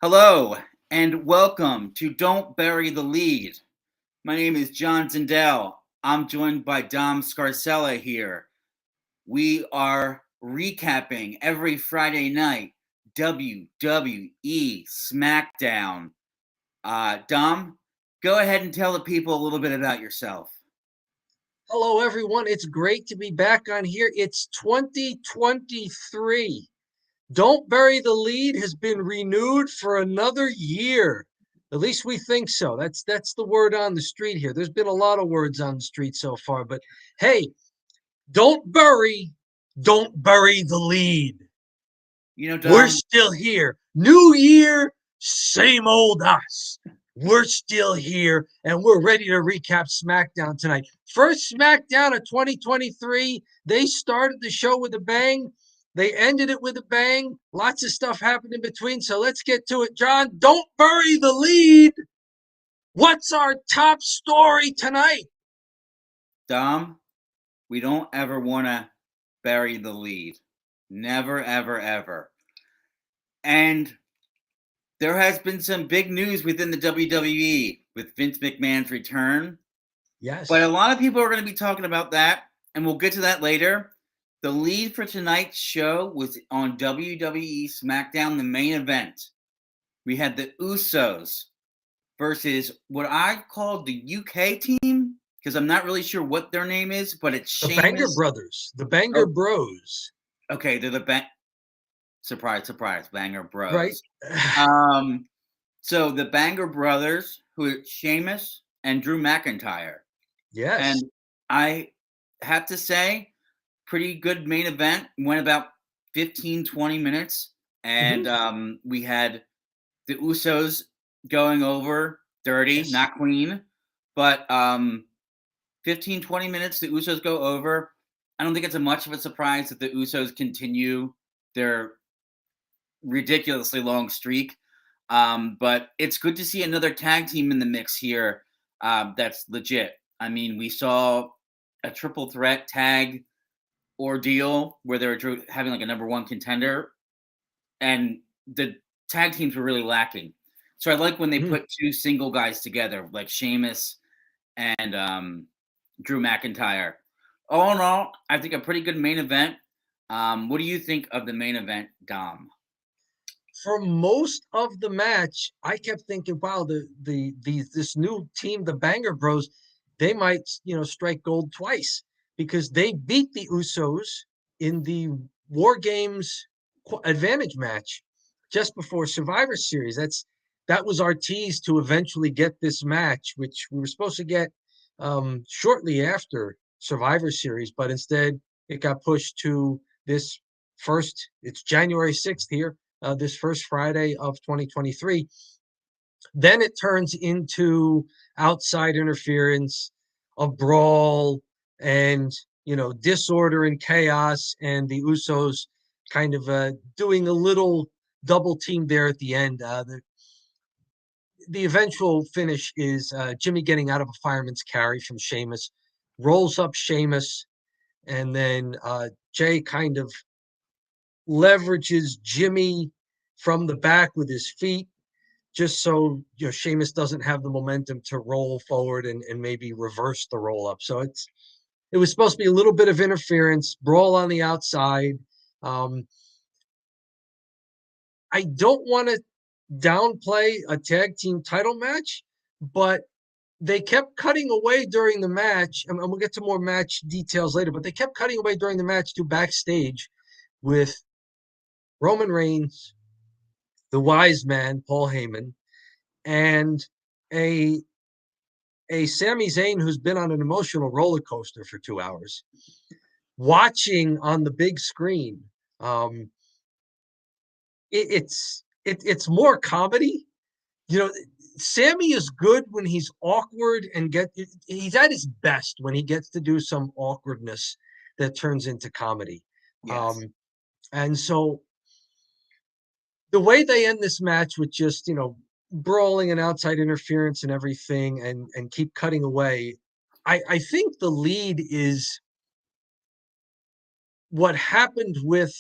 Hello, and welcome to Don't Bury the Lead. My name is John Zindel. I'm joined by Dom Scarcella here. We are recapping every Friday night WWE Smackdown. Dom, go ahead and tell the people a little bit about yourself. Hello, everyone. It's great to be back on here. It's 2023. Don't Bury the Lead has been renewed for another year. At least we think so. That's the word on the street here. There's been a lot of words on the street so far, but hey, don't bury the lead. We're Dom, still here. New year, same old us. We're still here and we're ready to recap SmackDown tonight. First SmackDown of 2023. They started the show with a bang. They ended it with a bang. Lots of stuff happened in between. So let's get to it. John, don't bury the lead. What's our top story tonight? Dom, we don't ever want to bury the lead. Never, ever, ever. And there has been some big news within the WWE with Vince McMahon's return. Yes. But a lot of people are going to be talking about that, and we'll get to that later. The lead for tonight's show was on WWE Smackdown, the main event. We had the Usos versus what I called the UK team, because I'm not really sure what their name is, but it's The Sheamus. Banger Brothers, the Banger Bros. Okay, they're the surprise, Banger Bros. Right. So the Banger Brothers, who are Sheamus and Drew McIntyre. Yes. And I have to say, pretty good main event. Went about 15, 20 minutes. And we had the Usos going over dirty, Yes. not clean. But 15, 20 minutes, the Usos go over. I don't think it's much of a surprise that the Usos continue their ridiculously long streak. But it's good to see another tag team in the mix here that's legit. I mean, we saw a triple threat tag ordeal where they were having like a number one contender, and the tag teams were really lacking. So I like when they put two single guys together, like Sheamus and Drew McIntyre. All in all, I think a pretty good main event. What do you think of the main event, Dom? For most of the match, I kept thinking, wow, this new team, the Banger Bros, they might, strike gold twice because they beat the Usos in the War Games advantage match just before Survivor Series. That was our tease to eventually get this match, which we were supposed to get shortly after Survivor Series, but instead it got pushed to this first. It's January 6th here. This first Friday of 2023. Then it turns into outside interference, a brawl, and disorder and chaos, and the Usos kind of doing a little double team there at the end. The eventual finish is Jimmy getting out of a fireman's carry from Sheamus, rolls up Sheamus, and then Jay kind of leverages Jimmy from the back with his feet, just so Sheamus doesn't have the momentum to roll forward and maybe reverse the roll up. So it was supposed to be a little bit of interference, brawl on the outside. I don't want to downplay a tag team title match, but they kept cutting away during the match, and we'll get to more match details later, but they kept cutting away during the match to backstage with Roman Reigns, the wise man, Paul Heyman, and a Sami Zayn who's been on an emotional roller coaster for 2 hours, watching on the big screen. It's more comedy. Sammy is good when he's awkward and he's at his best when he gets to do some awkwardness that turns into comedy. Yes. And so the way they end this match with just, brawling and outside interference and everything and keep cutting away, I think the lead is what happened with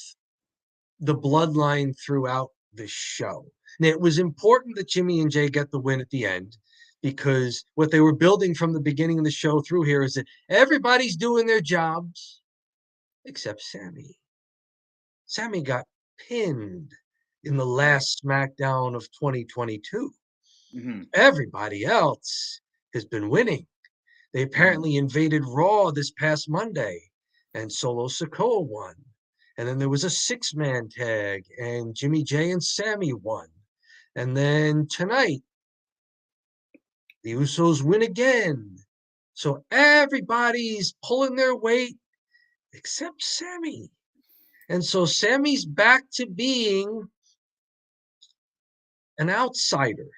the bloodline throughout the show. And it was important that Jimmy and Jay get the win at the end, because what they were building from the beginning of the show through here is that everybody's doing their jobs except Sammy. Sammy got pinned in the Right. last SmackDown of 2022. Mm-hmm. Everybody else has been winning. They Mm-hmm. apparently invaded Raw this past Monday, and Solo Sikoa won. And then there was a 6-man tag, and Jimmy J and Sammy won. And then tonight, the Usos win again. So everybody's pulling their weight except Sammy. And so Sammy's back to being an outsider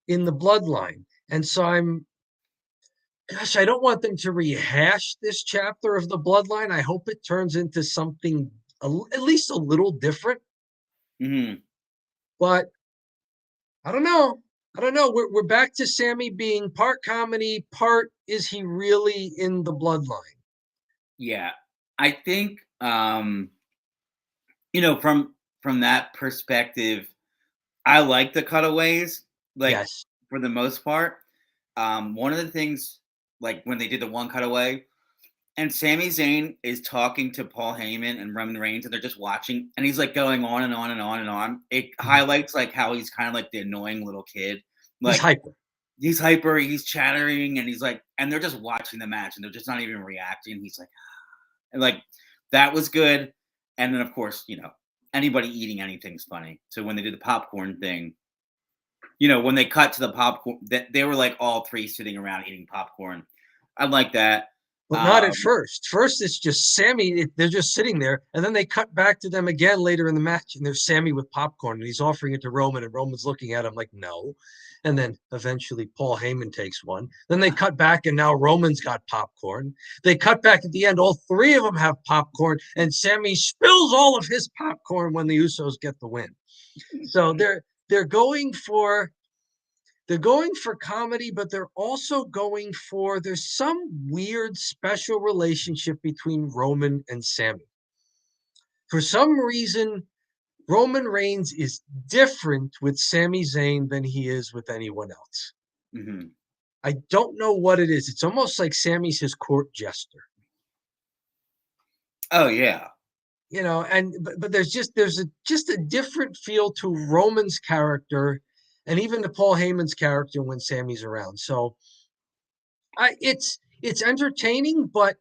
in the bloodline. And so I don't want them to rehash this chapter of the bloodline. I hope it turns into something at least a little different. Mm-hmm. But I don't know. I don't know. We're back to Sammy being part comedy, part is he really in the bloodline? Yeah. I think from that perspective, I like the cutaways, like, Yes. for the most part. One of the things, like, when they did the one cutaway, and Sami Zayn is talking to Paul Heyman and Roman Reigns, and they're just watching, and he's, like, going on and on and on and on. It Mhm. highlights, like, how he's kinda like the annoying little kid. He's Like, hyper. he's hyper, he's chattering, and he's like and they're just watching the match, and they're just not even reacting. He's like and, like, that was good, and then, of course, anybody eating anything's funny. So when they did the popcorn thing, when they cut to the popcorn, that they were like all three sitting around eating popcorn. I like that. But not at Um, first. First, it's just Sammy. They're just sitting there, and then they cut back to them again later in the match, and there's Sammy with popcorn, and he's offering it to Roman, and Roman's looking at him like, no. And then eventually Paul Heyman takes one. Then they cut back, and now Roman's got popcorn. They cut back at the end. All three of them have popcorn, and Sammy spills all of his popcorn when the Usos get the win. So they're going for they're going for comedy, but they're also going for there's some weird special relationship between Roman and Sammy. For some reason, Roman Reigns is different with Sami Zayn than he is with anyone else. mhm. I don't know what it is. It's almost like Sammy's his court jester. Oh yeah, And but there's a different feel to Roman's character and even to Paul Heyman's character when Sammy's around. So it's entertaining, but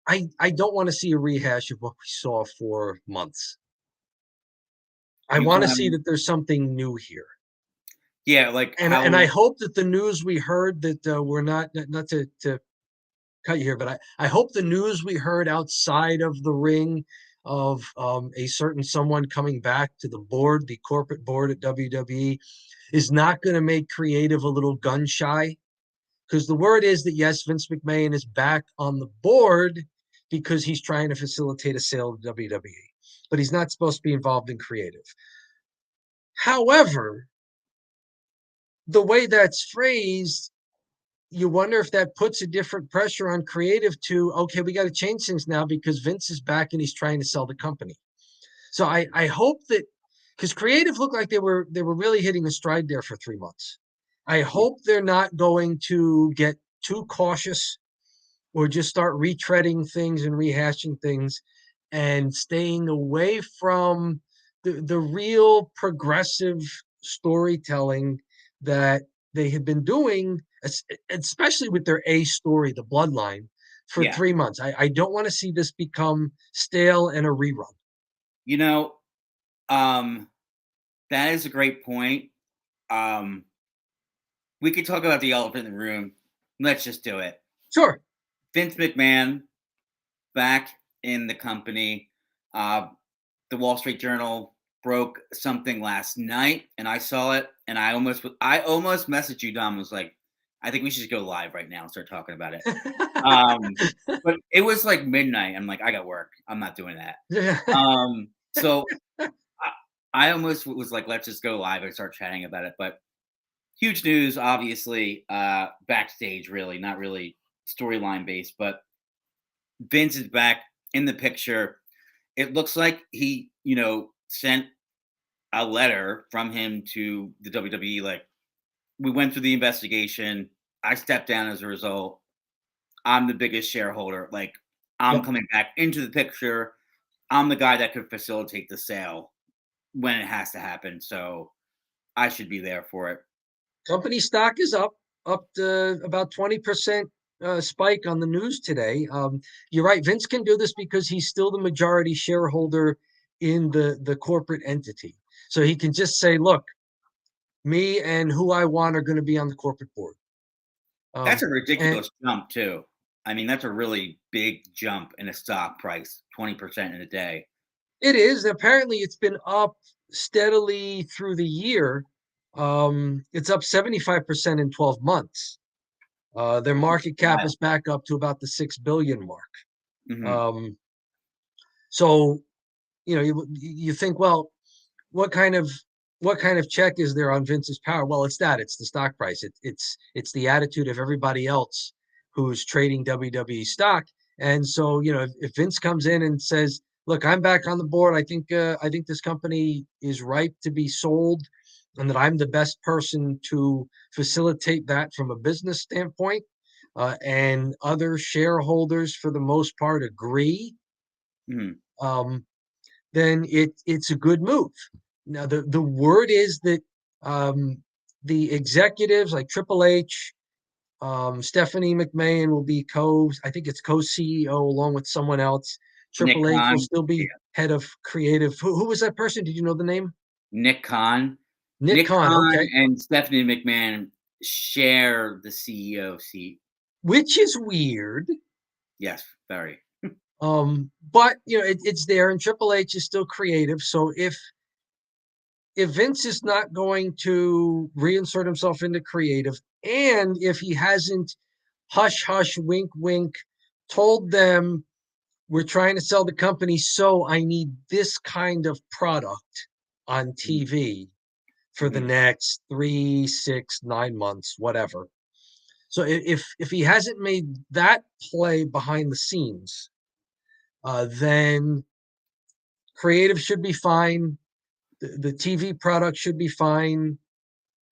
I don't want to see a rehash of what we saw for months. I you want to kind see of that there's something new here. yeah, like And I how hope that the news we heard that we're not to cut you here, but I hope the news we heard outside of the ring of a certain someone coming back to the board, the corporate board at WWE, is not going to make creative a little gun shy. Because the word is that yes, Vince McMahon is back on the board because he's trying to facilitate a sale of WWE, but he's not supposed to be involved in creative. However, the way that's phrased, you wonder if that puts a different pressure on creative to, okay, we got to change things now because Vince is back and he's trying to sell the company. So I hope that because creative looked like they were really hitting a stride there for 3 months. I yeah, hope they're not going to get too cautious or just start retreading things and rehashing things and staying away from the real progressive storytelling that they had been doing, especially with their A story, the bloodline, for yeah. 3 months. I don't want to see this become stale and a rerun. You know, um, that is a great point. Um, we could talk about the elephant in the room. Let's just do it. Sure. Vince McMahon back in the company. Uh, the Wall Street Journal broke something last night, and I saw it, and I almost messaged you, Dom. Was like, I think we should go live right now and start talking about it. Um, but it was like midnight. I'm like, I got work. I'm not doing that. So I almost was like, let's just go live and start chatting about it. But huge news, obviously, backstage, really, not really storyline based, but Vince is back in the picture. It looks like he, sent a letter from him to the WWE, like, we went through the investigation. I stepped down as a result. I'm the biggest shareholder. Like, I'm Yep. coming back into the picture. I'm the guy that could facilitate the sale when it has to happen. So I should be there for it. Company stock is up to about 20% spike on the news today. You're right. Vince can do this because he's still the majority shareholder in the corporate entity. So he can just say, look, me and who I want are going to be on the corporate board. That's a And ridiculous jump, too. I mean, that's a really big jump in a stock price, 20% in a day. it is. Apparently, it's been up steadily through the year. It's up 75% in 12 months. Their market cap Wild. is back up to about the 6 billion mark. Hmm. Um, so you think, well, what kind of what kind of check is there on Vince's power? Well, it's that. It's the stock price. It's the attitude of everybody else who's trading WWE stock. And so, if Vince comes in and says, "Look, I'm back on the board. I think this company is ripe to be sold, and that I'm the best person to facilitate that from a business standpoint," and other shareholders, for the most part, agree. Hmm. Um, then it's a good move. Now the word is that the executives like Triple H, Stephanie McMahon will be I think it's co-CEO along with someone else. Nick Triple H will Khan. still be Yeah. head of creative. Who was that person? Did you know the name? Nick Khan. Nick Nick Khan. Khan Okay, and Stephanie McMahon share the CEO seat. which is weird. Yes, very. But it's there, and Triple H is still creative. So if Vince is not going to reinsert himself into creative, and if he hasn't hush hush wink wink told them we're trying to sell the company, so I need this kind of product on TV for the Mm-hmm. next 3, 6, 9 months, whatever. So if he hasn't made that play behind the scenes, then creative should be fine. The TV product should be fine.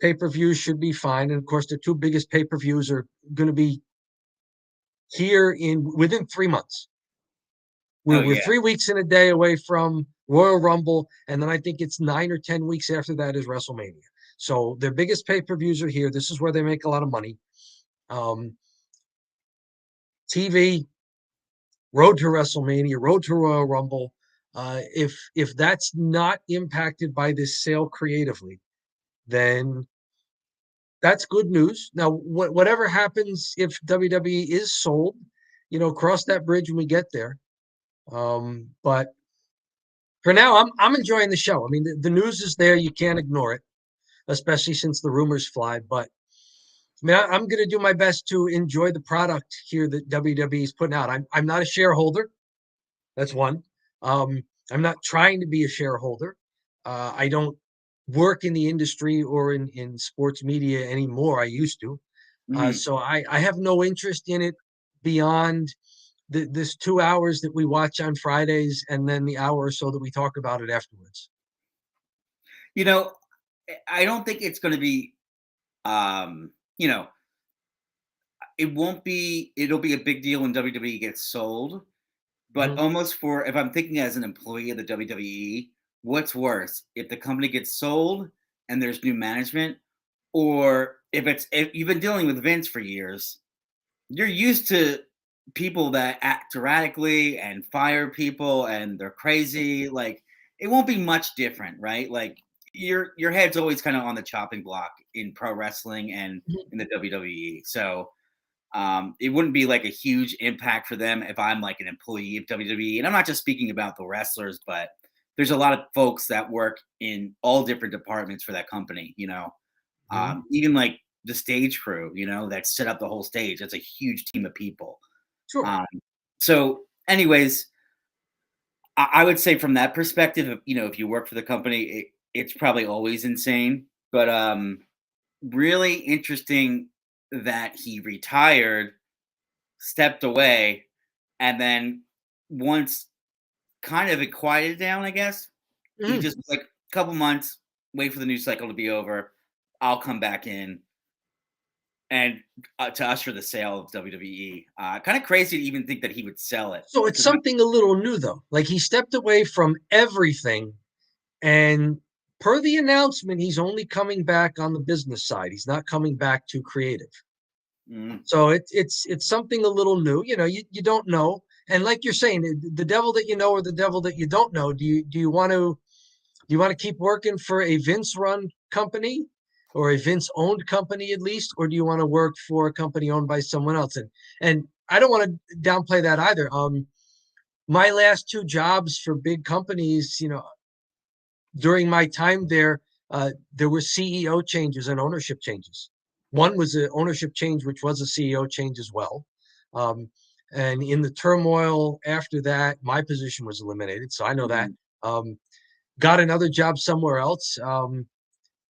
Pay-per-views should be fine. And of course, the two biggest pay-per-views are going to be here within 3 months. We're, Oh we're yeah. 3 weeks and a day away from Royal Rumble, and then I think it's 9 or 10 weeks after that is WrestleMania. So their biggest pay-per-views are here. This is where they make a lot of money. Um, TV, road to WrestleMania, road to Royal Rumble. If that's not impacted by this sale creatively, then that's good news. Now, whatever happens if WWE is sold, cross that bridge when we get there. But for now, I'm enjoying the show. I mean, the news is there; you can't ignore it, especially since the rumors fly. But I mean, I'm going to do my best to enjoy the product here that WWE is putting out. I'm not a shareholder. That's one. Um, I'm not trying to be a shareholder. I don't work in the industry or in sports media anymore. I used to. Hmm. So I have no interest in it beyond this 2 hours that we watch on Fridays and then the hour or so that we talk about it afterwards. You know, I don't think it's going to be. You know, it won't be. It'll be a big deal when WWE gets sold. But Mhm. almost for if I'm thinking as an employee of the WWE, what's worse, if the company gets sold and there's new management, or if you've been dealing with Vince for years, you're used to people that act erratically and fire people and they're crazy. Like it won't be much different, right? Like your head's always kind of on the chopping block in pro wrestling and Mhm. in the WWE. So it wouldn't be like a huge impact for them if I'm like an employee of WWE. And I'm not just speaking about the wrestlers, but there's a lot of folks that work in all different departments for that company, Mhm. even like the stage crew, that set up the whole stage. That's a huge team of people. Sure. Um, so, anyways, I would say from that perspective, if you work for the company, it's probably always insane. But really interesting that he retired, stepped away, and then once kind of it quieted down, I guess he Mhm. just like couple months, wait for the news cycle to be over. I'll come back in and to usher the sale of WWE. Kind of crazy to even think that he would sell it. So it's something a little new, though. Like he stepped away from everything, and per the announcement, he's only coming back on the business side. He's not coming back to creative. So it's something a little new. You don't know, and like you're saying, the devil that you know or the devil that you don't know. Do you want to keep working for a Vince run company or a Vince owned company at least, or do you want to work for a company owned by someone else? And I don't want to downplay that either. My last two jobs for big companies, during my time there were CEO changes and ownership changes. One was an ownership change, which was a CEO change as well. Um, and in the turmoil after that, my position was eliminated. So I know that. Got another job somewhere else.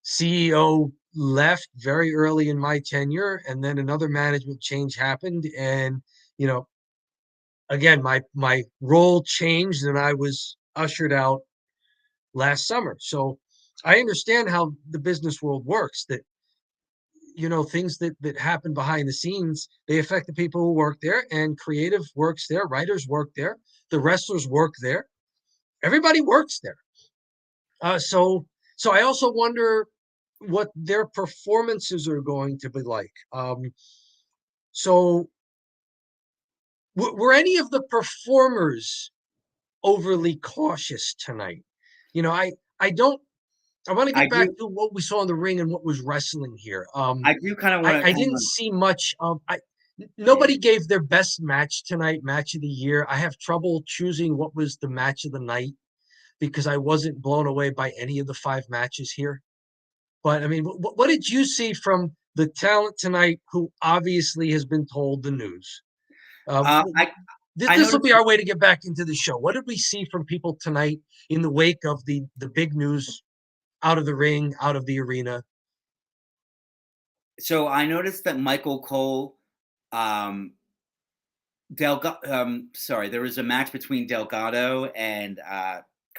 CEO left very early in my tenure, and then another management change happened. And, again, my role changed and I was ushered out last summer. So I understand how the business world works, that things that happen behind the scenes, they affect the people who work there, and creative works there, writers work there, the wrestlers work there, everybody works there. So I also wonder what their performances are going to be like. So were any of the performers overly cautious tonight? I don't. I want to I get back do. to what we saw in the ring and what was wrestling here. I do kind of I, want to I hang didn't on. see much of. Yeah. Nobody gave their best match tonight, match of the year. I have trouble choosing what was the match of the night because I wasn't blown away by any of the five matches here. But I mean, what did you see from the talent tonight who obviously has been told the news? Uh, I I This will noticed. be our way to get back into the show. What did we see from people tonight in the wake of the big news out of the ring, out of the arena? So I noticed that Michael Cole, um, sorry, there was a match between Delgado and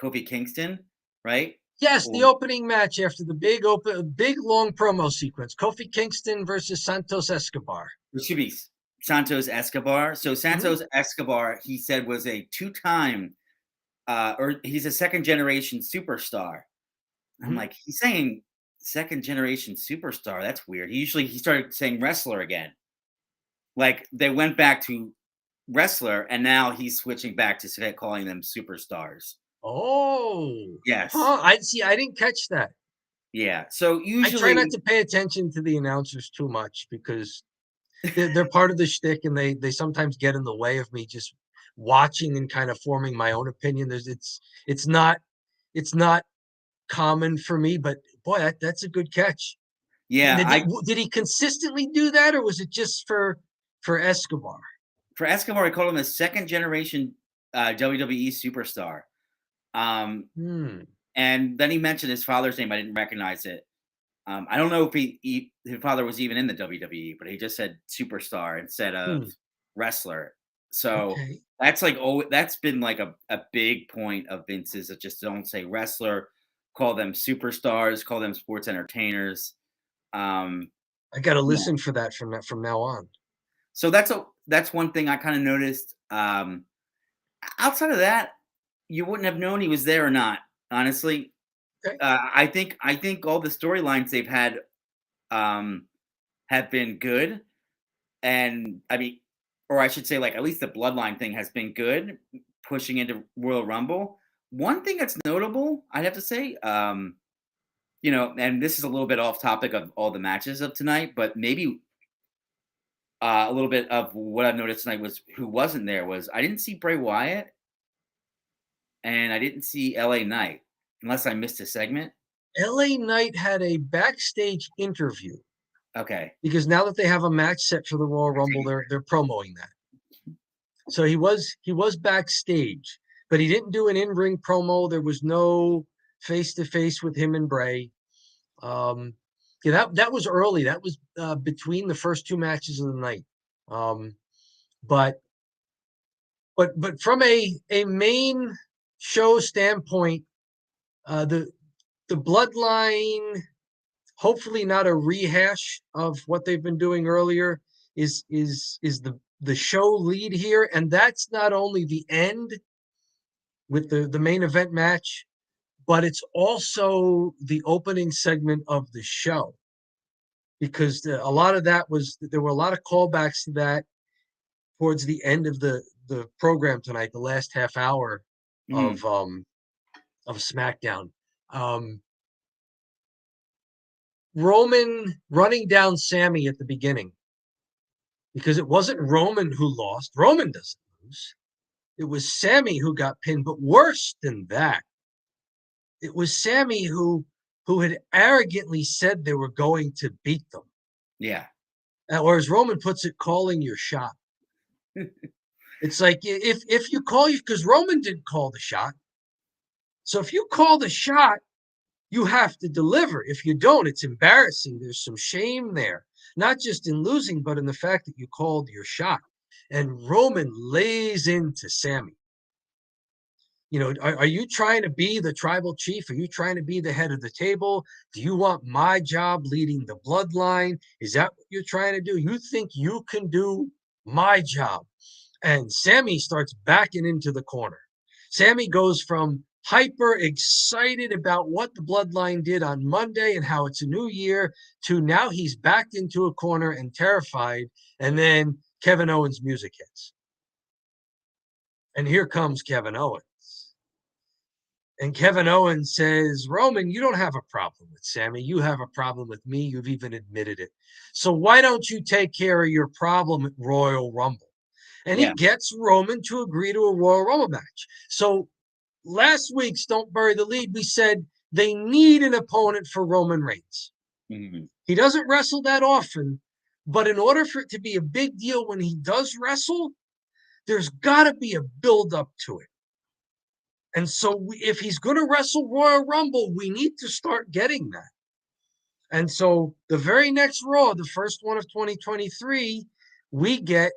Kofi Kingston, right? Yes, the Or opening match after the big long promo sequence. Kofi Kingston versus Santos Escobar. it should be Santos Escobar. So Mhm. Santos Escobar, he said, was a two-time, or he's a second-generation superstar. I'm Mhm. like, he's saying second-generation superstar. That's weird. He started saying wrestler again. Like they went back to wrestler, and now he's switching back to calling them superstars. Oh, Yes. huh. I see. I didn't catch that. Yeah. So I try not usually, to pay attention to the announcers too much because they're part of the shtick, and they sometimes get in the way of me just watching and kind of forming my own opinion. It's not it's not common for me, but boy, that's a good catch. yeah, Did he consistently do that, or was it just for Escobar? for Escobar, I called him a second generation WWE superstar. Um, Hmm. and then he mentioned his father's name. I didn't recognize it. I don't know if his father was even in the WWE, but he just said superstar instead of Hmm. wrestler. So Okay. that's like, oh, that's been like a big point of Vince's, that just don't say wrestler, call them superstars, call them sports entertainers. Um, I got to yeah. listen for that from now on. So that's one thing I kind of noticed. Outside of that, you wouldn't have known he was there or not. Honestly, Okay. I think all the storylines they've had um, have been good, and I mean, or I should say, like at least the bloodline thing has been good, pushing into Royal Rumble. One thing that's notable, I'd have to say, and this is a little bit off topic of all the matches of tonight, but maybe a little bit of what I've noticed tonight was who wasn't there was I didn't see Bray Wyatt and I didn't see LA Knight, unless I missed a segment. LA Knight had a backstage interview Okay. because now that they have a match set for the Royal Rumble, they're promoting that. So he was backstage, but he didn't do an in-ring promo. There was no face-to-face with him and Bray. Um, yeah, that was early. That was between the first two matches of the night. Um, but but from a main show standpoint, the the Bloodline, hopefully not a rehash of what they've been doing earlier, is the show lead here, and that's not only the end with the main event match, but it's also the opening segment of the show, because a lot of that was, there were a lot of callbacks to that towards the end of the program tonight, the last half hour Mm. of SmackDown. Roman running down Sammy at the beginning, because it wasn't Roman who lost. Roman doesn't lose. It was Sammy who got pinned, but worse than that, it was Sammy who had arrogantly said they were going to beat them. Yeah. Or as Roman puts it, calling your shot. It's like, if you call you, because Roman didn't call the shot. So if you call the shot, you have to deliver. If you don't, it's embarrassing. There's some shame there, not just in losing, but in the fact that you called your shot. And Roman lays into Sammy. You know, are you trying to be the tribal chief? Are you trying to be the head of the table? Do you want my job leading the bloodline? Is that what you're trying to do? You think you can do my job? And Sammy starts backing into the corner. Sammy goes from hyper excited about what the bloodline did on Monday and how it's a new year to now he's backed into a corner and terrified. And then Kevin Owens' music hits. And here comes Kevin Owens. And Kevin Owens says, Roman, you don't have a problem with Sammy. You have a problem with me. You've even admitted it. So why don't you take care of your problem at Royal Rumble? And he Yeah. gets Roman to agree to a Royal Rumble match. So last week's Don't Bury the Lead, we said they need an opponent for Roman Reigns. Mm-hmm. He doesn't wrestle that often, but in order for it to be a big deal when he does wrestle, there's got to be a build-up to it. And so if he's going to wrestle Royal Rumble, we need to start getting that. And so the very next Raw, the first one of 2023, we get,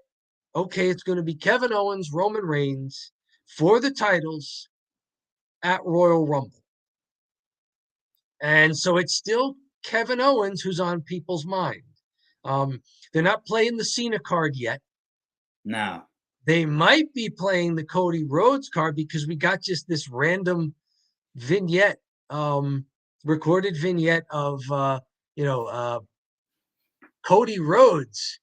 okay, it's going to be Kevin Owens, Roman Reigns for the titles at Royal Rumble. And so it's still Kevin Owens who's on people's mind. They're not playing the Cena card yet. No. They might be playing the Cody Rhodes card because we got just this random vignette, recorded vignette of, Cody Rhodes.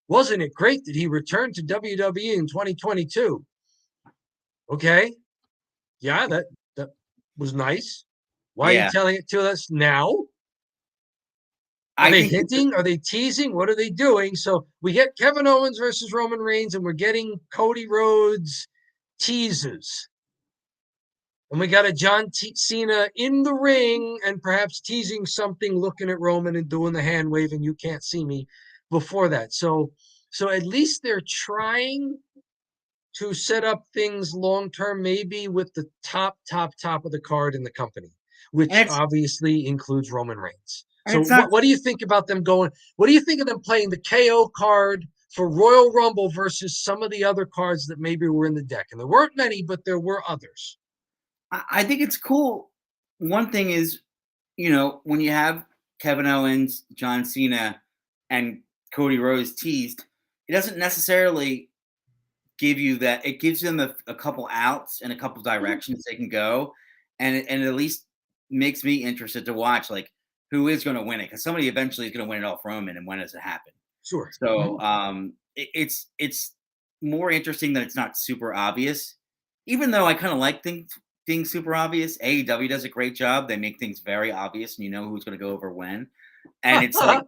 Wasn't it great that he returned to WWE in 2022? Okay. Yeah, that was nice. Why are you Yeah. telling it to us now? Are I they think hinting? Are they teasing? What are they doing? So we get Kevin Owens versus Roman Reigns, and we're getting Cody Rhodes teases. And we got a John Cena in the ring and perhaps teasing something, looking at Roman and doing the hand waving, you can't see me, before that. So at least they're trying to set up things long term, maybe with the top of the card in the company, and which obviously includes Roman Reigns. So it's not what do you think about them going? What do you think of them playing the KO card for Royal Rumble versus some of the other cards that maybe were in the deck? And there weren't many, but there were others. I think it's cool. One thing is, when you have Kevin Owens, John Cena, and Cody Rhodes teased, it doesn't necessarily give you that. It gives them a couple outs and a couple directions they can go, and it at least makes me interested to watch, like, who is going to win it, because somebody eventually is going to win it off Roman, and when does it happen? Sure. So it's more interesting that it's not super obvious, even though I kind of like things super obvious. AEW does a great job. They make things very obvious, and you know who's going to go over when. And it's like,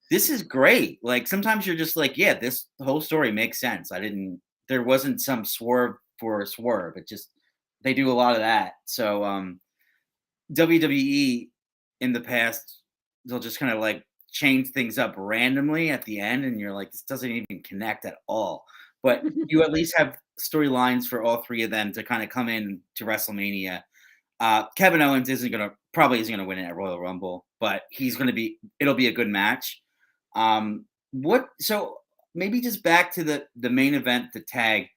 this is great. Like, sometimes you're just like, yeah, this whole story makes sense. There wasn't some swerve for a swerve. It just, they do a lot of that. So WWE in the past, they'll just kind of like change things up randomly at the end, and you're like, this doesn't even connect at all. But you at least have storylines for all three of them to kind of come in to WrestleMania. Kevin Owens probably isn't gonna win it at Royal Rumble, but it'll be a good match. So maybe just back to the main event, the tag.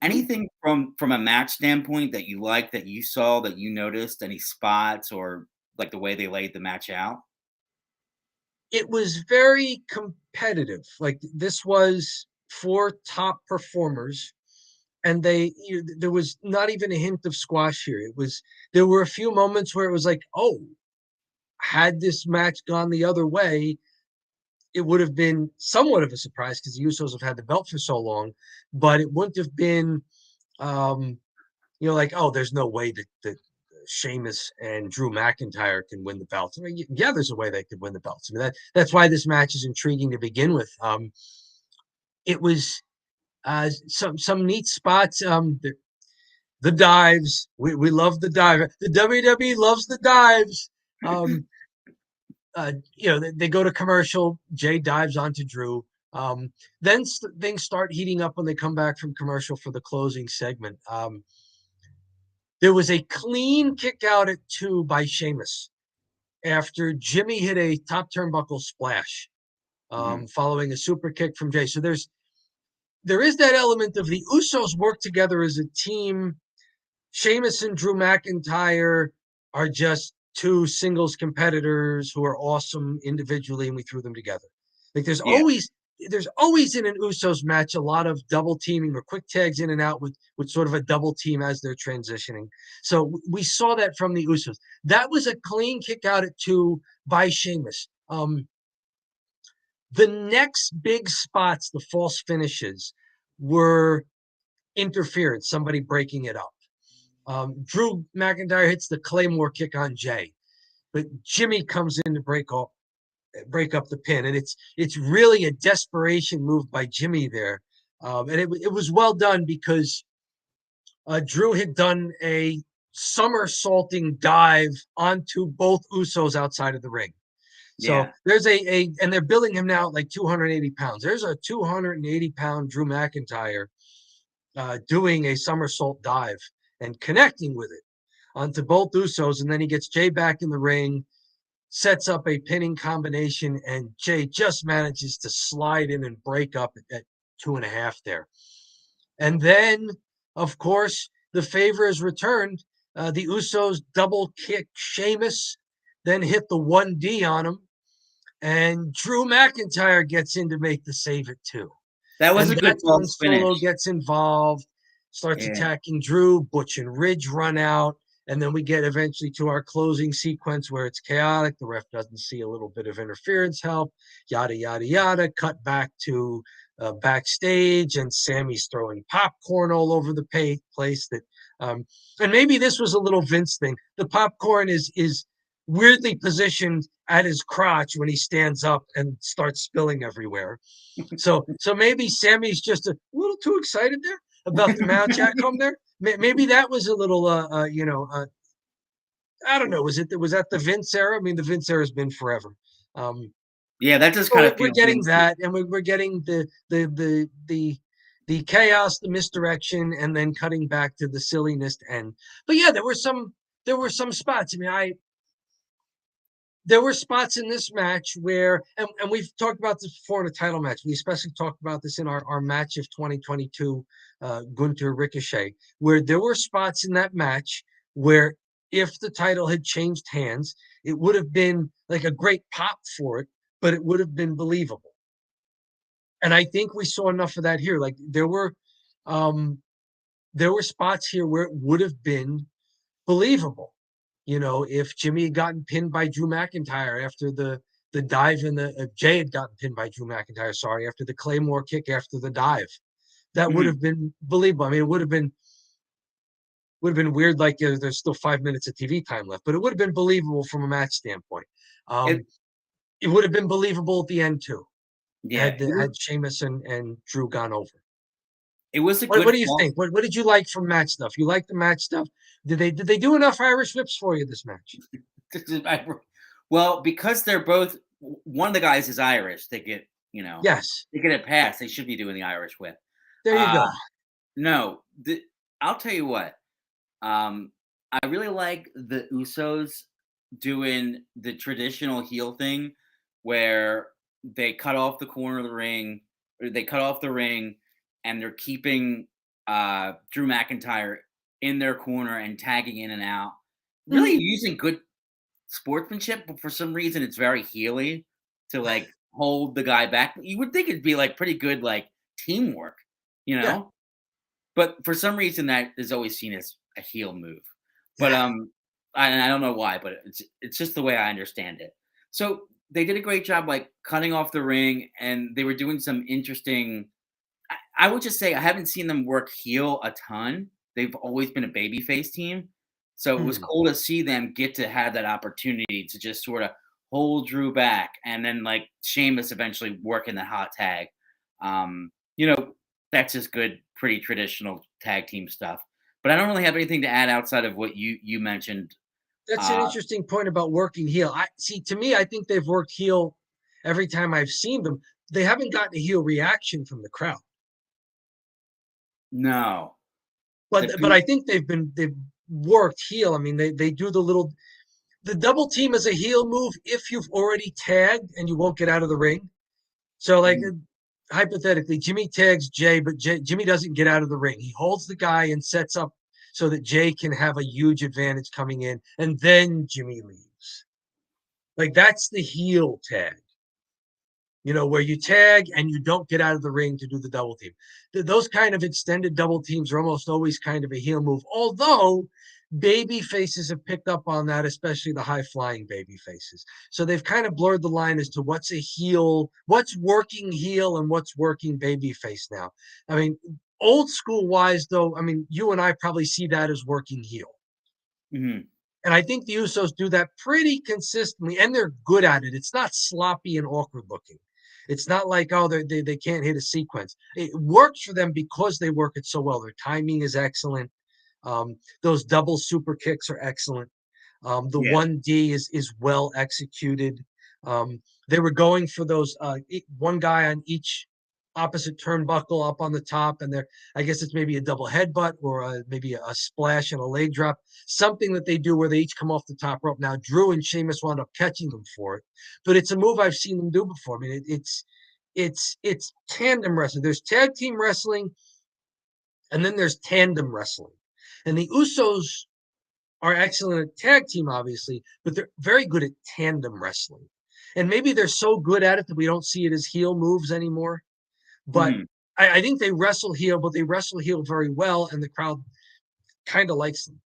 Anything from a match standpoint that you liked, that you saw, that you noticed, any spots or like the way they laid the match out? It was very competitive. Like this was 4 top performers, and there was not even a hint of squash here. There were a few moments where it was like, oh, had this match gone the other way, it would have been somewhat of a surprise because the Usos have had the belt for so long, but it wouldn't have been, um, like, oh, there's no way that Sheamus and Drew McIntyre can win the belts. I mean, yeah, there's a way they could win the belts. I mean, that's why this match is intriguing to begin with. It was some neat spots. The dives, we love the dive. The WWE loves the dives. Um, they go to commercial. Jay dives onto Drew. Then things start heating up when they come back from commercial for the closing segment. There was a clean kick out at 2 by Sheamus after Jimmy hit a top turnbuckle splash, Mhm. following a super kick from Jay. So there is that element of the Usos work together as a team. Sheamus and Drew McIntyre are just 2 singles competitors who are awesome individually, and we threw them together. Like Yeah, there's always in an Usos match a lot of double teaming or quick tags in and out with sort of a double team as they're transitioning. So we saw that from the Usos. That was a clean kick out at 2 by Sheamus. The next big spots, the false finishes, were interference, somebody breaking it up. Drew McIntyre hits the Claymore kick on Jay, but Jimmy comes in to break up the pin, and it's really a desperation move by Jimmy there, and it was well done because Drew had done a somersaulting dive onto both Usos outside of the ring. So yeah, there's and they're billing him now at like 280 pounds. There's a 280-pound Drew McIntyre doing a somersault dive and connecting with it onto both Usos, and then he gets Jay back in the ring, sets up a pinning combination, and Jay just manages to slide in and break up at 2.5 there. And then, of course, the favor is returned. The Usos double kick Sheamus, then hit the 1D on him, and Drew McIntyre gets in to make the save it too. that was And a good that's when false finish. Solo gets involved, starts Yeah, attacking Drew. Butch and Ridge run out. And then we get eventually to our closing sequence where it's chaotic. The ref doesn't see a little bit of interference help, yada, yada, yada. Cut back to backstage, and Sammy's throwing popcorn all over the place. And maybe this was a little Vince thing. The popcorn is weirdly positioned at his crotch when he stands up and starts spilling everywhere. So maybe Sammy's just a little too excited there about the match outcome there. Maybe that was a little I don't know. Was that the Vince era? I mean, the Vince era has been forever. Um, yeah, that just so kind of we're feels getting Vinci. that, and we're getting the chaos, the misdirection, and then cutting back to the silliness end. But yeah, there were some spots. I mean, there were spots in this match where, and we've talked about this before in a title match. We especially talked about this in our match of 2022, Gunter Ricochet, where there were spots in that match where if the title had changed hands, it would have been like a great pop for it, but it would have been believable. And I think we saw enough of that here. Like um, there were spots here where it would have been believable. If Jimmy had gotten pinned by Drew McIntyre after the dive in the Jay had gotten pinned by Drew McIntyre, sorry, after the Claymore kick after the dive, that would Mhm. have been believable. I mean, it would have been weird. Like there's still 5 minutes of TV time left, but it would have been believable from a match standpoint. It, It would have been believable at the end too, yeah, had Sheamus and Drew gone over. it was a What good do you false. think? What did you like from match stuff? You like the match stuff? Did they do enough Irish whips for you this match? Well, because they're both, one of the guys is Irish, Yes. they get a pass. They should be doing the Irish whip. There you Uh, go. no, I'll tell you what. Um, I really like the Usos doing the traditional heel thing where they cut off the corner of the ring, or they cut off the ring, and they're keeping Drew McIntyre in their corner and tagging in and out, really Mhm. using good sportsmanship, but for some reason it's very heely to like hold the guy back. You would think it'd be like pretty good like teamwork, you Yeah. know? But for some reason that is always seen as a heel move. But Yeah. I don't know why, but it's just the way I understand it. So they did a great job like cutting off the ring, and they were doing some interesting. I would just say I haven't seen them work heel a ton. They've always been a babyface team. So it was Mhm. cool to see them get to have that opportunity to just sort of hold Drew back and then like Sheamus eventually working the hot tag. You know, that's just good, pretty traditional tag team stuff. But I don't really have anything to add outside of what you mentioned. That's an Uh, interesting point about working heel. I see, to me, I think they've worked heel every time I've seen them. They haven't gotten a heel reaction from the crowd. no, the But goop. I think they've worked heel. I mean, they do the double team is a heel move if you've already tagged and you won't get out of the ring. So like Mhm. hypothetically, Jimmy tags Jay, but Jimmy doesn't get out of the ring. He holds the guy and sets up so that Jay can have a huge advantage coming in, and then Jimmy leaves. Like that's the heel tag, where you tag and you don't get out of the ring to do the double team. Those kind of extended double teams are almost always kind of a heel move, although baby faces have picked up on that, especially the high flying baby faces. So they've kind of blurred the line as to what's a heel, what's working heel, and what's working baby face now. I mean, old school wise, though, I mean, you and I probably see that as working heel. Mhm. And I think the Usos do that pretty consistently, and they're good at it. It's not sloppy and awkward looking. It's not like, oh, they can't hit a sequence. It works for them because they work it so well. Their timing is excellent. Those double super kicks are excellent. The Yeah. 1D is well executed. They were going for those one guy on each opposite turnbuckle up on the top, and there, I guess it's maybe a double headbutt or maybe a splash and a leg drop, something that they do where they each come off the top rope. Now Drew and Sheamus wound up catching them for it, but it's a move I've seen them do before. I mean, it's tandem wrestling. There's tag team wrestling, and then there's tandem wrestling, and the Usos are excellent at tag team, obviously, but they're very good at tandem wrestling. And maybe they're so good at it that we don't see it as heel moves anymore. But Mhm. I think they wrestle heel, but they wrestle heel very well, and the crowd kind of likes them.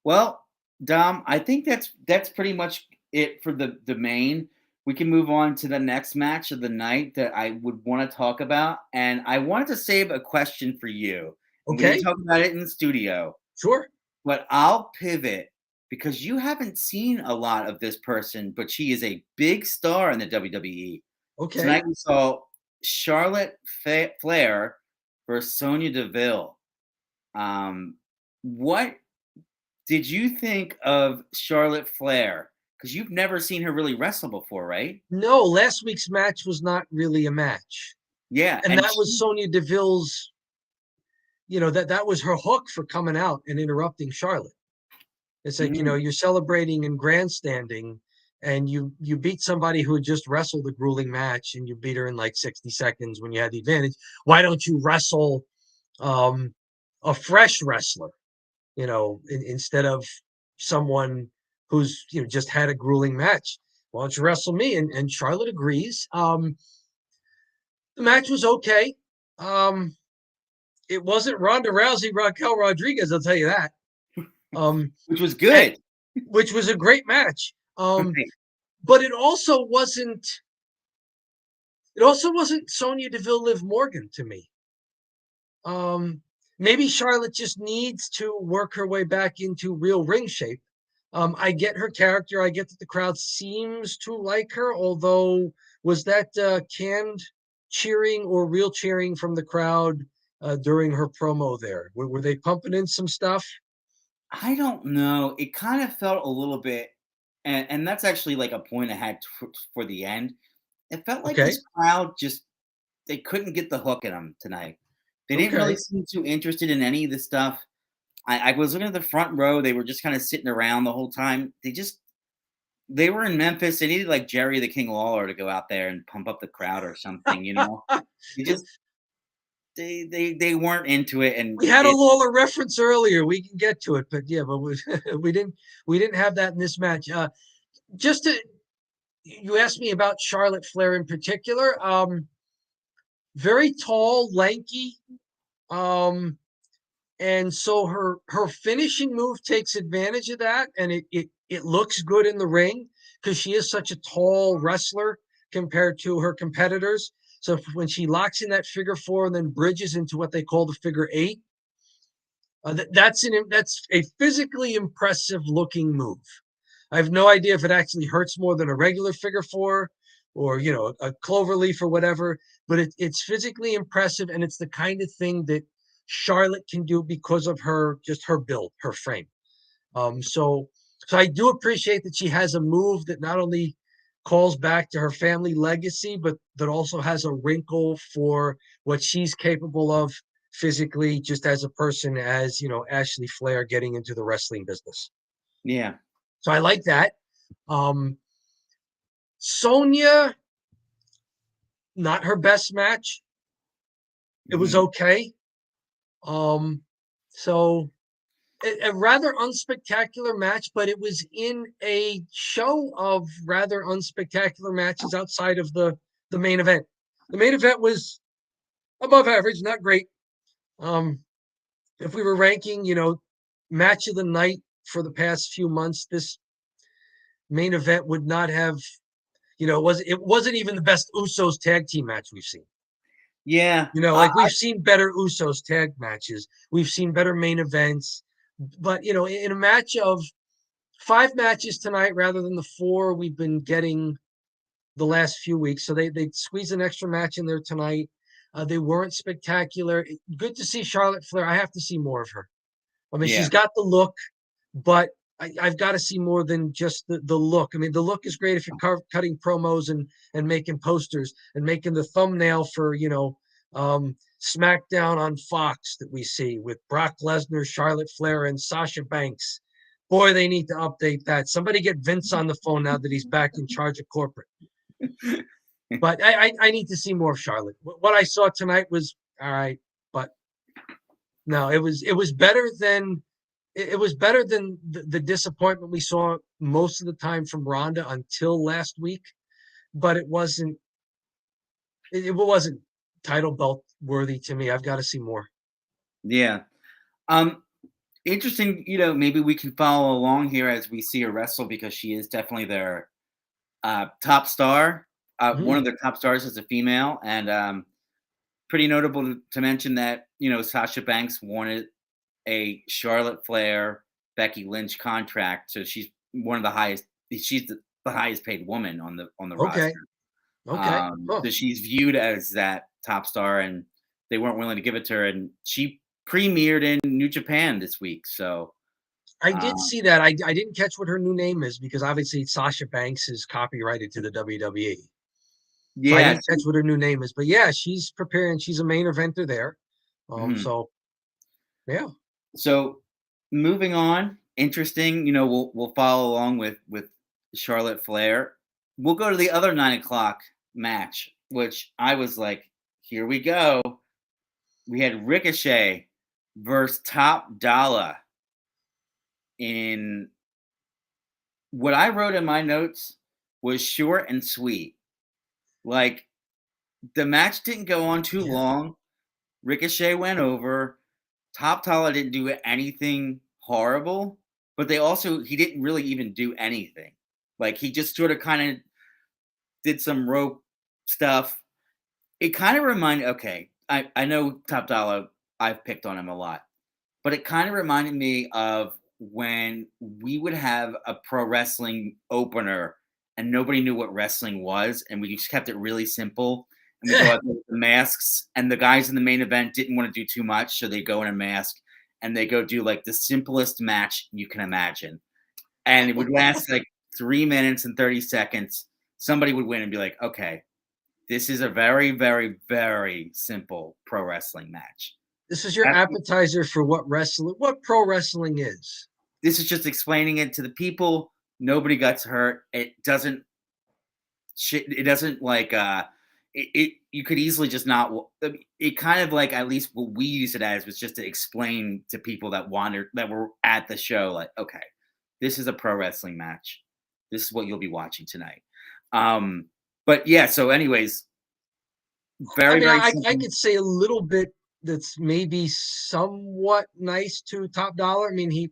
Well, Dom, I think that's pretty much it for the main. We can move on to the next match of the night that I would want to talk about, and I wanted to save a question for you. And we didn't Okay, talk about it in the studio, sure. but I'll pivot because you haven't seen a lot of this person, but she is a big star in the WWE. Okay. Tonight we saw Charlotte Flair versus Sonya Deville. What did you think of Charlotte Flair? Because you've never seen her really wrestle before, right? No, last week's match was not really a match. Yeah, And and that was she Sonya Deville's, that was her hook for coming out and interrupting Charlotte. It's like, mhm, you're celebrating and grandstanding and you beat somebody who had just wrestled a grueling match and you beat her in like 60 seconds when you had the advantage. Why don't you wrestle um, a fresh wrestler, instead of someone who's, just had a grueling match? Why don't you wrestle me? And Charlotte agrees. The match was okay. Um, it wasn't Ronda Rousey, Raquel Rodriguez, I'll tell you that. Um, which was and, good. which was a great match. Right. But it also wasn't Sonya Deville, Liv Morgan to me. Um, Maybe Charlotte just needs to work her way back into real ring shape. I get her character. I get that the crowd seems to like her, although was that canned cheering or real cheering from the crowd during her promo there? Were they pumping in some stuff? I don't know. It kind of felt a little bit, and that's actually like a point I had for the end. It felt like Okay. this crowd just they couldn't get the hook in them tonight. They didn't really Okay. seem too interested in any of the stuff. I was looking at the front row. They were just kind of sitting around the whole time. They were in Memphis. They needed like Jerry the King Lawler to go out there and pump up the crowd or something. They just they weren't into it, and We had a Lawler reference earlier. We can get to it, but yeah, but we didn't have that in this match. Just to You asked me about Charlotte Flair in particular. Very tall, lanky, um, and so her finishing move takes advantage of that, and it looks good in the ring because she is such a tall wrestler compared to her competitors. So when she locks in that figure four and then bridges into what they call the figure eight, that's a physically impressive looking move. I have no idea if it actually hurts more than a regular figure four or a clover leaf or whatever, but it's physically impressive, and it's the kind of thing that Charlotte can do because of her build, her frame. So I do appreciate that she has a move that not only calls back to her family legacy, but that also has a wrinkle for what she's capable of physically, just as a person, as Ashley Flair getting into the wrestling business. Yeah. So I like that. Sonya, not her best match. It was okay. So a rather unspectacular match, but it was in a show of rather unspectacular matches outside of the main event. The main event was above average, not great. If we were ranking, match of the night for the past few months, this main event would not have, it wasn't even the best Usos tag team match we've seen. Yeah. Like we've seen better Usos tag matches. We've seen better main events. But, in a match of 5 matches tonight rather than the 4 we've been getting the last few weeks. So they squeezed an extra match in there tonight. They weren't spectacular. Good to see Charlotte Flair. I have to see more of her. I mean, she's got the look, but I've got to see more than just the look. I mean, the look is great if you're cutting promos and making posters and making the thumbnail for, SmackDown on Fox that we see with Brock Lesnar, Charlotte Flair, and Sasha Banks. Boy, they need to update that. Somebody get Vince on the phone now that he's back in charge of corporate. But I need to see more of Charlotte. What I saw tonight was all right, but no, it was better than the disappointment we saw most of the time from Ronda until last week. But it wasn't title belt worthy to me. I've got to see more. Yeah. Interesting, maybe we can follow along here as we see her wrestle, because she is definitely their top star. One of their top stars is a female, and pretty notable to mention that, Sasha Banks wanted a Charlotte Flair, Becky Lynch contract. So she's the highest paid woman on the roster. Okay. So she's viewed as that top star, and they weren't willing to give it to her. And she premiered in New Japan this week. So I did see that. I didn't catch what her new name is because obviously Sasha Banks is copyrighted to the WWE. So I didn't catch what her new name is. But yeah, she's preparing. She's a main eventer there. So yeah. So moving on, interesting. We'll follow along with Charlotte Flair. We'll go to the other 9 o'clock match, which I was like, here we go. We had Ricochet versus Top Dollar. In what I wrote in my notes was short and sweet. Like, the match didn't go on too long. Ricochet went over. Top Dollar didn't do anything horrible, but he didn't really even do anything. Like, he just sort of kind of did some rope stuff. It kind of reminded, I know Top Dollar, I've picked on him a lot, but it kind of reminded me of when we would have a pro wrestling opener and nobody knew what wrestling was, and we just kept it really simple. And we go out there with the masks, and the guys in the main event didn't want to do too much, so they go in a mask and they go do like the simplest match you can imagine. And it would last like 3 minutes and 30 seconds. Somebody would win and be like, okay, this is a very, very, very simple pro wrestling match. This is your appetizer for what pro wrestling is. This is just explaining it to the people. Nobody gets hurt. It doesn't you could easily just not. It kind of like at least what we use it as was just to explain to people that were at the show, like, okay, this is a pro wrestling match. This is what you'll be watching tonight. But yeah. So, anyways, I very mean, very I simple. could say a little bit that's maybe somewhat nice to Top Dollar. I mean,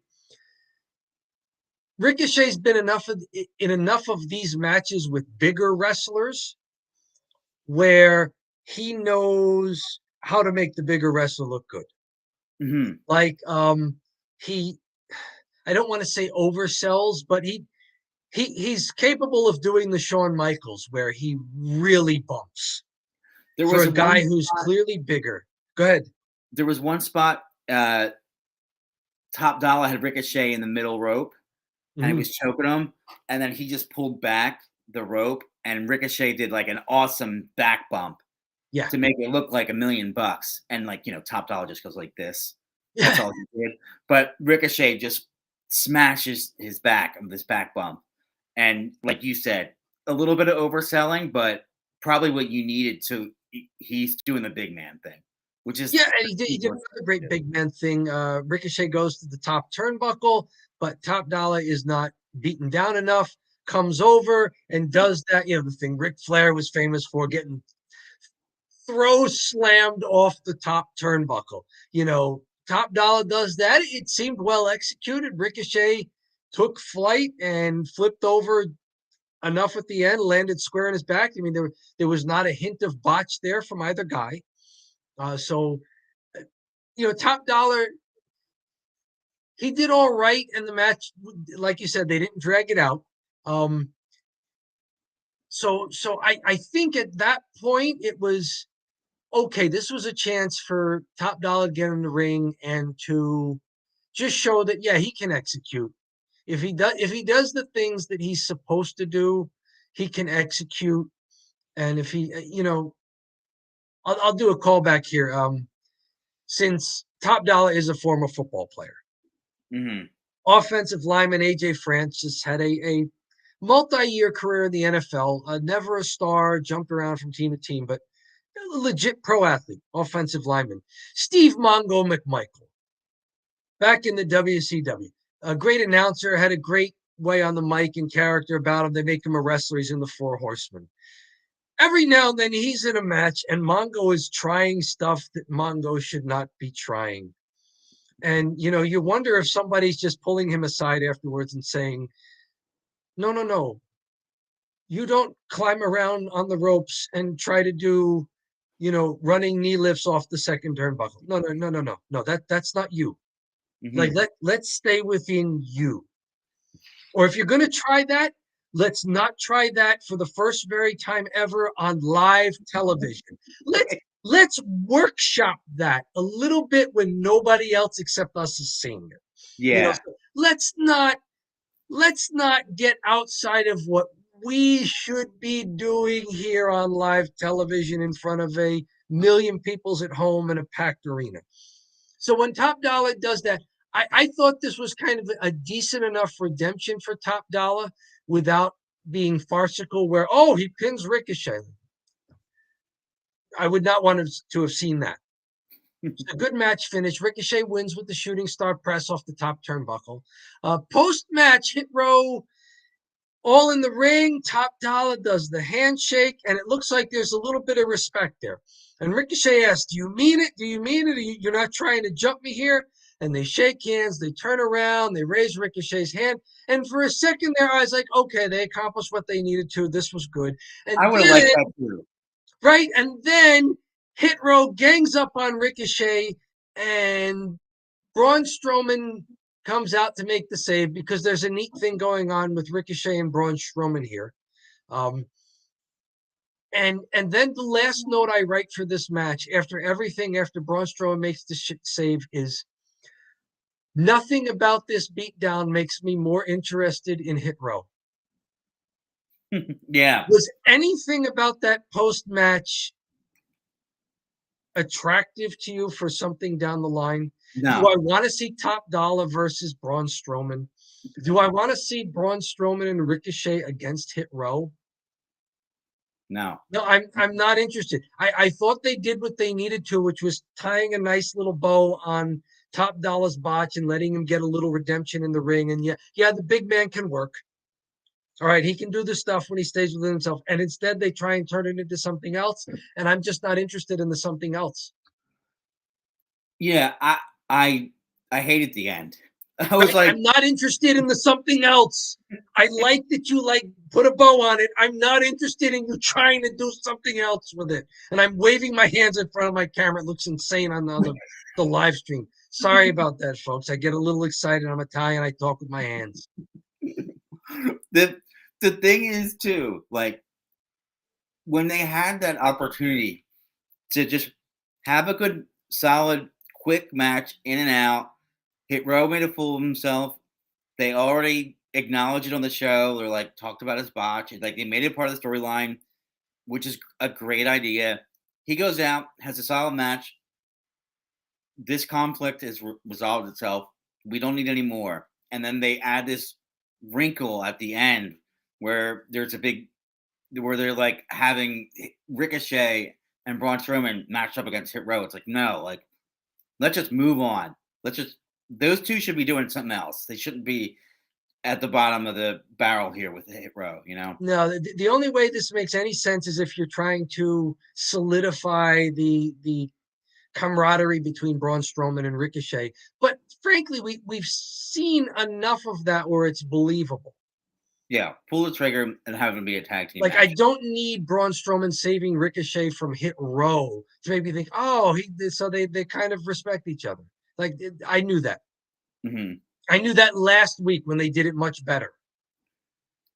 Ricochet's been in enough of these matches with bigger wrestlers where he knows how to make the bigger wrestler look good. Mhm. Like he I don't want to say oversells, but he's capable of doing the Shawn Michaels where he really bumps There for was a guy one. who's clearly bigger. Go ahead. There was one spot. Top Dollar had Ricochet in the middle rope, and he Mhm. was choking him, and then he just pulled back the rope, and Ricochet did like an awesome back bump Yeah. to make it look like $1,000,000, and like Top Dollar just goes like this. That's Yeah. all he did. But Ricochet just smashes his back of this back bump, and like you said, a little bit of overselling, but probably what you needed to. He's doing the big man thing, which is Yeah, and he did another great big man thing. Ricochet goes to the top turnbuckle, but Top Dollar is not beaten down enough, comes over and does that, the thing Ric Flair was famous for, getting throw slammed off the top turnbuckle. Top Dollar does that. It seemed well executed. Ricochet took flight and flipped over enough at the end, landed square in his back. I mean, there was not a hint of botch there from either guy. So Top Dollar, he did all right in the match. Like you said, they didn't drag it out. Um, so I think at that point it was okay. This was a chance for Top Dollar to get in the ring and to just show that he can execute. If he does the things that he's supposed to do, he can execute. And if he, I'll do a callback here. Since Top Dollar is a former football player, Mhm. offensive lineman AJ Francis had a multi-year career in the NFL. Never a star, jumped around from team to team, but a legit pro athlete, offensive lineman. Steve Mongo McMichael, back in the WCW, a great announcer, had a great way on the mic and character about him. They make him a wrestler. He's in the Four Horsemen. Every now and then he's in a match, and Mongo is trying stuff that Mongo should not be trying. And you wonder if somebody's just pulling him aside afterwards and saying, "No, no, no, you don't climb around on the ropes and try to do, running knee lifts off the second turnbuckle. No, no, no, no, no, no. That's not you. Like Mhm. let's stay within you. Or if you're gonna try that, let's not try that for the first very time ever on live television. Let's let's workshop that a little bit when nobody else except us is seeing it. Yeah. So let's not get outside of what we should be doing here on live television in front of a million people's at home in a packed arena. So when Top Dollar does that, I thought this was kind of a decent enough redemption for Top Dollar without being farcical, where, oh, he pins Ricochet. I would not want to have seen that. It's a good match finish. Ricochet wins with the shooting star press off the top turnbuckle. Post match, Hit Row all in the ring. Top Dollar does the handshake, and it looks like there's a little bit of respect there. And Ricochet asks, "Do you mean it? Do you mean it? You're not trying to jump me here?" And they shake hands. They turn around. They raise Ricochet's hand. And for a second there, I was like, okay, they accomplished what they needed to. This was good. I And would have liked then, that too. right? And then Hit Row gangs up on Ricochet, and Braun Strowman comes out to make the save because there's a neat thing going on with Ricochet and Braun Strowman here. Um, and then the last note I write for this match, after everything, after Braun Strowman makes the save, is nothing about this beatdown makes me more interested in Hit Row. Yeah. Was anything about that post match attractive to you for something down the line? Do No. I want to see Top Dollar versus Braun Strowman? Do I want to see Braun Strowman and Ricochet against Hit Row? No. No, I'm not interested. I thought they did what they needed to, which was tying a nice little bow on Top Dollar's botch and letting him get a little redemption in the ring. And yeah, the big man can work. All right, he can do the stuff when he stays within himself. And instead, they try and turn it into something else. And I'm just not interested in the something else. Yeah, I I hated the end. I was Right? like, I'm not interested in the something else. I like that you like put a bow on it. I'm not interested in you trying to do something else with it. And I'm waving my hands in front of my camera. It looks insane on the live stream. Sorry about that, folks. I get a little excited. I'm Italian. I talk with my hands. the the thing is too, like when they had that opportunity to just have a good, solid, quick match in and out, hit Rowe made a fool of himself. They already acknowledged it on the show. They're like talked about his botch. Like they made it part of the storyline, which is a great idea. He goes out, has a solid match. This conflict has resolved itself. We don't need any more. And then they add this wrinkle at the end where there's a big, where they're like having Ricochet and Braun Strowman matched up against Hit Row. It's like, no, like, let's just move on. Let's just, those two should be doing something else. They shouldn't be at the bottom of the barrel here with the Hit Row, you know? No, the only way this makes any sense is if you're trying to solidify the camaraderie between Braun Strowman and Ricochet. But frankly, we've seen enough of that where it's believable. Yeah, pull the trigger and have them be a tag team Like I match. don't need Braun Strowman saving Ricochet from Hit Row to make me think, oh, so they kind of respect each other. Like I knew that. Hmm. I knew that last week when they did it much better.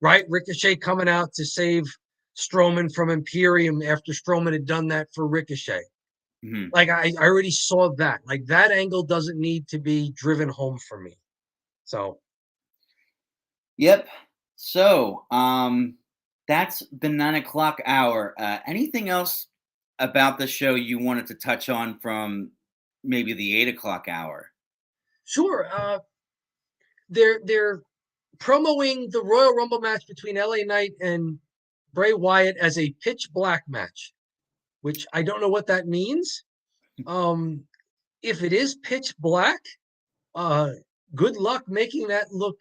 Right? Ricochet coming out to save Strowman from Imperium after Strowman had done that for Ricochet. Hmm. Like I already saw that. Like that angle doesn't need to be driven home for me. So Yep. So, that's the 9 o'clock hour. Anything else about the show you wanted to touch on from maybe the 8 o'clock hour? sure, they're promoting the Royal Rumble match between LA Knight and Bray Wyatt as a pitch black match, which I don't know what that means. Um, if it is pitch black, uh, good luck making that look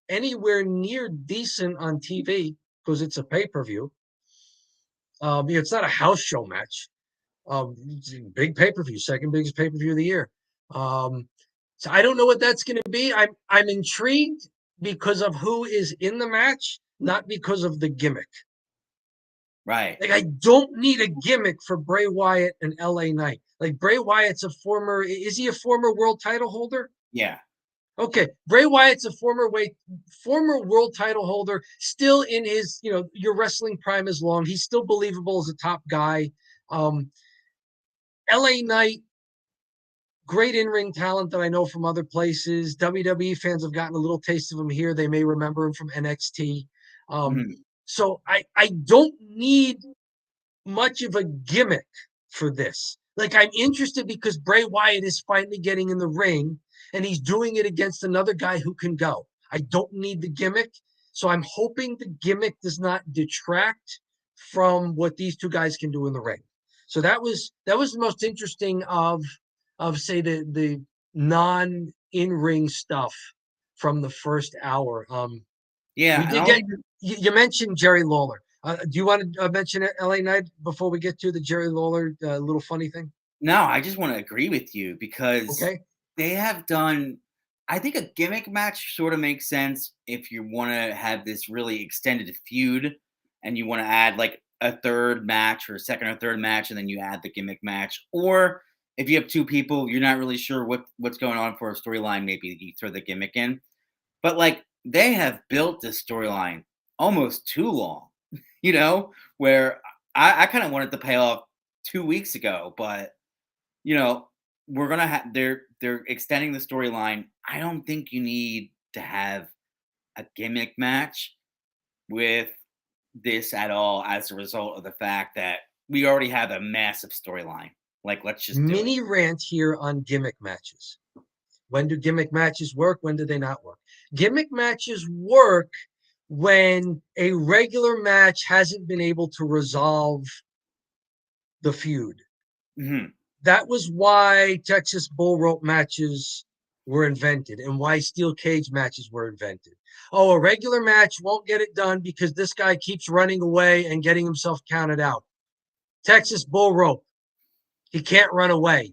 anywhere near decent on TV because it's a pay per view. It's not a house show match. It's a big pay per view, second biggest pay per view of the year. Um, so I don't know what that's going to be. I'm intrigued because of who is in the match, not because of the gimmick. Right. Like I don't need a gimmick for Bray Wyatt and LA Knight. Like Bray Wyatt's a former, is he a former world title holder? Yeah. Okay, Bray Wyatt's a former world title holder, still in his, your wrestling prime is long. He's still believable as a top guy. LA Knight, great in-ring talent that I know from other places. WWE fans have gotten a little taste of him here. They may remember him from NXT. Um, Mhm. so I don't need much of a gimmick for this. Like I'm interested because Bray Wyatt is finally getting in the ring and he's doing it against another guy who can go. I don't need the gimmick. So I'm hoping the gimmick does not detract from what these two guys can do in the ring. So that was the most interesting of say the non in-ring stuff from the first hour. Yeah. We And did I'll get even, you mentioned Jerry Lawler. Do you want to mention LA Knight before we get to the Jerry Lawler little funny thing? no, I just want to agree with you because Okay. they have done, I think a gimmick match sort of makes sense if you want to have this really extended feud and you want to add like a third match or a second or third match and then you add the gimmick match. Or if you have two people, you're not really sure what's going on for a storyline, maybe you throw the gimmick in. But like they have built this storyline almost too long, where I kind of wanted to pay off 2 weeks ago, but you know, we're gonna have they're extending the storyline. I don't think you need to have a gimmick match with this at all as a result of the fact that we already have a massive storyline. Like, let's just do it. Mini rant here on gimmick matches. When do gimmick matches work? When do they not work? Gimmick matches work when a regular match hasn't been able to resolve the feud. Mm-hmm. That was why Texas bull rope matches were invented and why steel cage matches were invented. Oh, a regular match won't get it done because this guy keeps running away and getting himself counted out. Texas bull rope. He can't run away.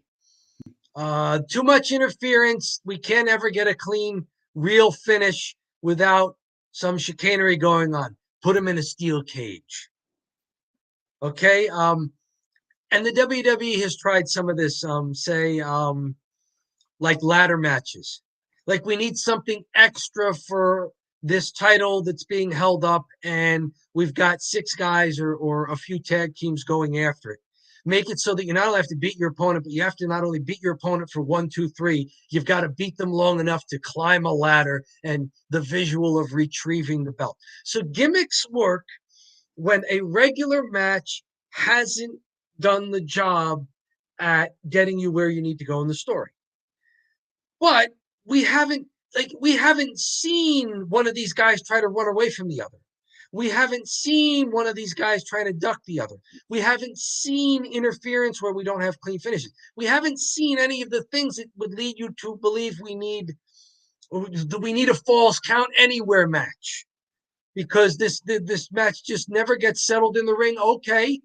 Too much interference. We can't ever get a clean, real finish without some chicanery going on. Put him in a steel cage. Okay. And the WWE has tried some of this, like ladder matches. Like we need something extra for this title that's being held up, and we've got 6 guys or a few tag teams going after it. Make it so that you not only have to beat your opponent, but you have to not only beat your opponent for 1, 2, 3, you've got to beat them long enough to climb a ladder and the visual of retrieving the belt. So gimmicks work when a regular match hasn't done the job at getting you where you need to go in the story. But we haven't seen one of these guys try to run away from the other. We haven't seen one of these guys trying to duck the other. We haven't seen interference where we don't have clean finishes. We haven't seen any of the things that would lead you to believe we need a false count anywhere match because this match just never gets settled in the ring. Okay,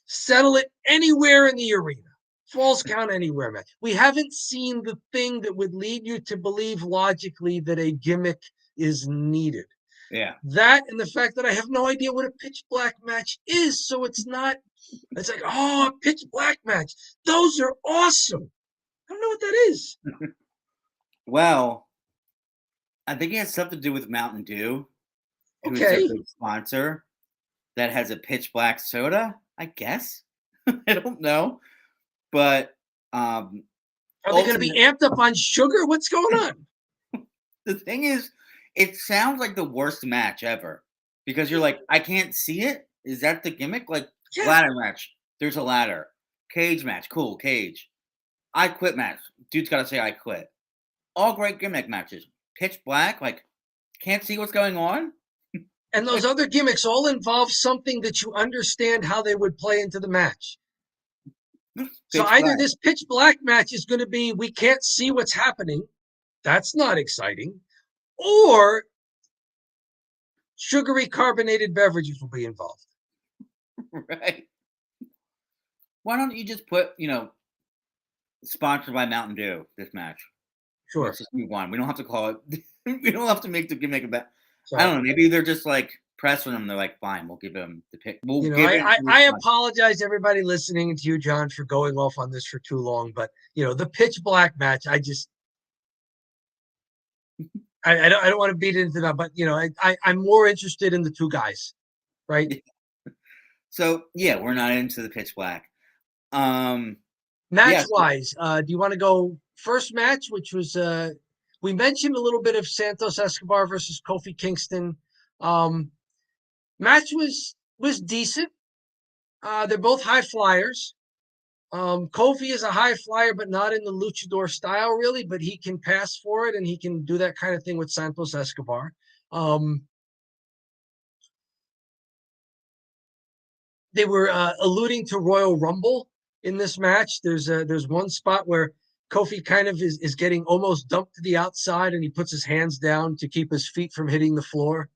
settle it anywhere in the arena. False count anywhere, man. We haven't seen the thing that would lead you to believe logically that a gimmick is needed. Yeah. That and the fact that I have no idea what a pitch black match is. So it's like, oh, a pitch black match. Those are awesome. I don't know what that is. Well, I think it has something to do with Mountain Dew, who's their Okay. big sponsor, that has a pitch black soda, I guess. I don't know. But Are they going to be amped up on sugar? What's going on? the thing is, it sounds like the worst match ever because you're like, I can't see it. Is that the gimmick? Like Yeah. ladder match, there's a ladder. Cage match, cool, cage. I quit match. Dude's got to say I quit. All great gimmick matches. Pitch black, like can't see what's going on. And those other gimmicks all involve something that you understand how they would play into the match. So either Black. this pitch black match is going to be we can't see what's happening. That's not exciting. Or sugary carbonated beverages will be involved. Right. Why don't you just put, sponsored by Mountain Dew, this match? Sure. Let's just move on. We don't have to call it. We don't have to make the gimmick about. So, I don't know. Maybe they're just like pressing them. They're like, fine, we'll give him the pick. We'll give I apologize to everybody listening to you, John, for going off on this for too long. But the pitch black match, I don't want to beat it into that. But I'm more interested in the 2 guys, right? So yeah, we're not into the pitch black. Match wise, do you want to go first match, which was we mentioned a little bit of Santos Escobar versus Kofi Kingston. Match was decent. They're both high flyers. Kofi is a high flyer, but not in the luchador style, really. But he can pass for it, and he can do that kind of thing with Santos Escobar. They were alluding to Royal Rumble in this match. There's one spot where Kofi kind of is getting almost dumped to the outside, and he puts his hands down to keep his feet from hitting the floor.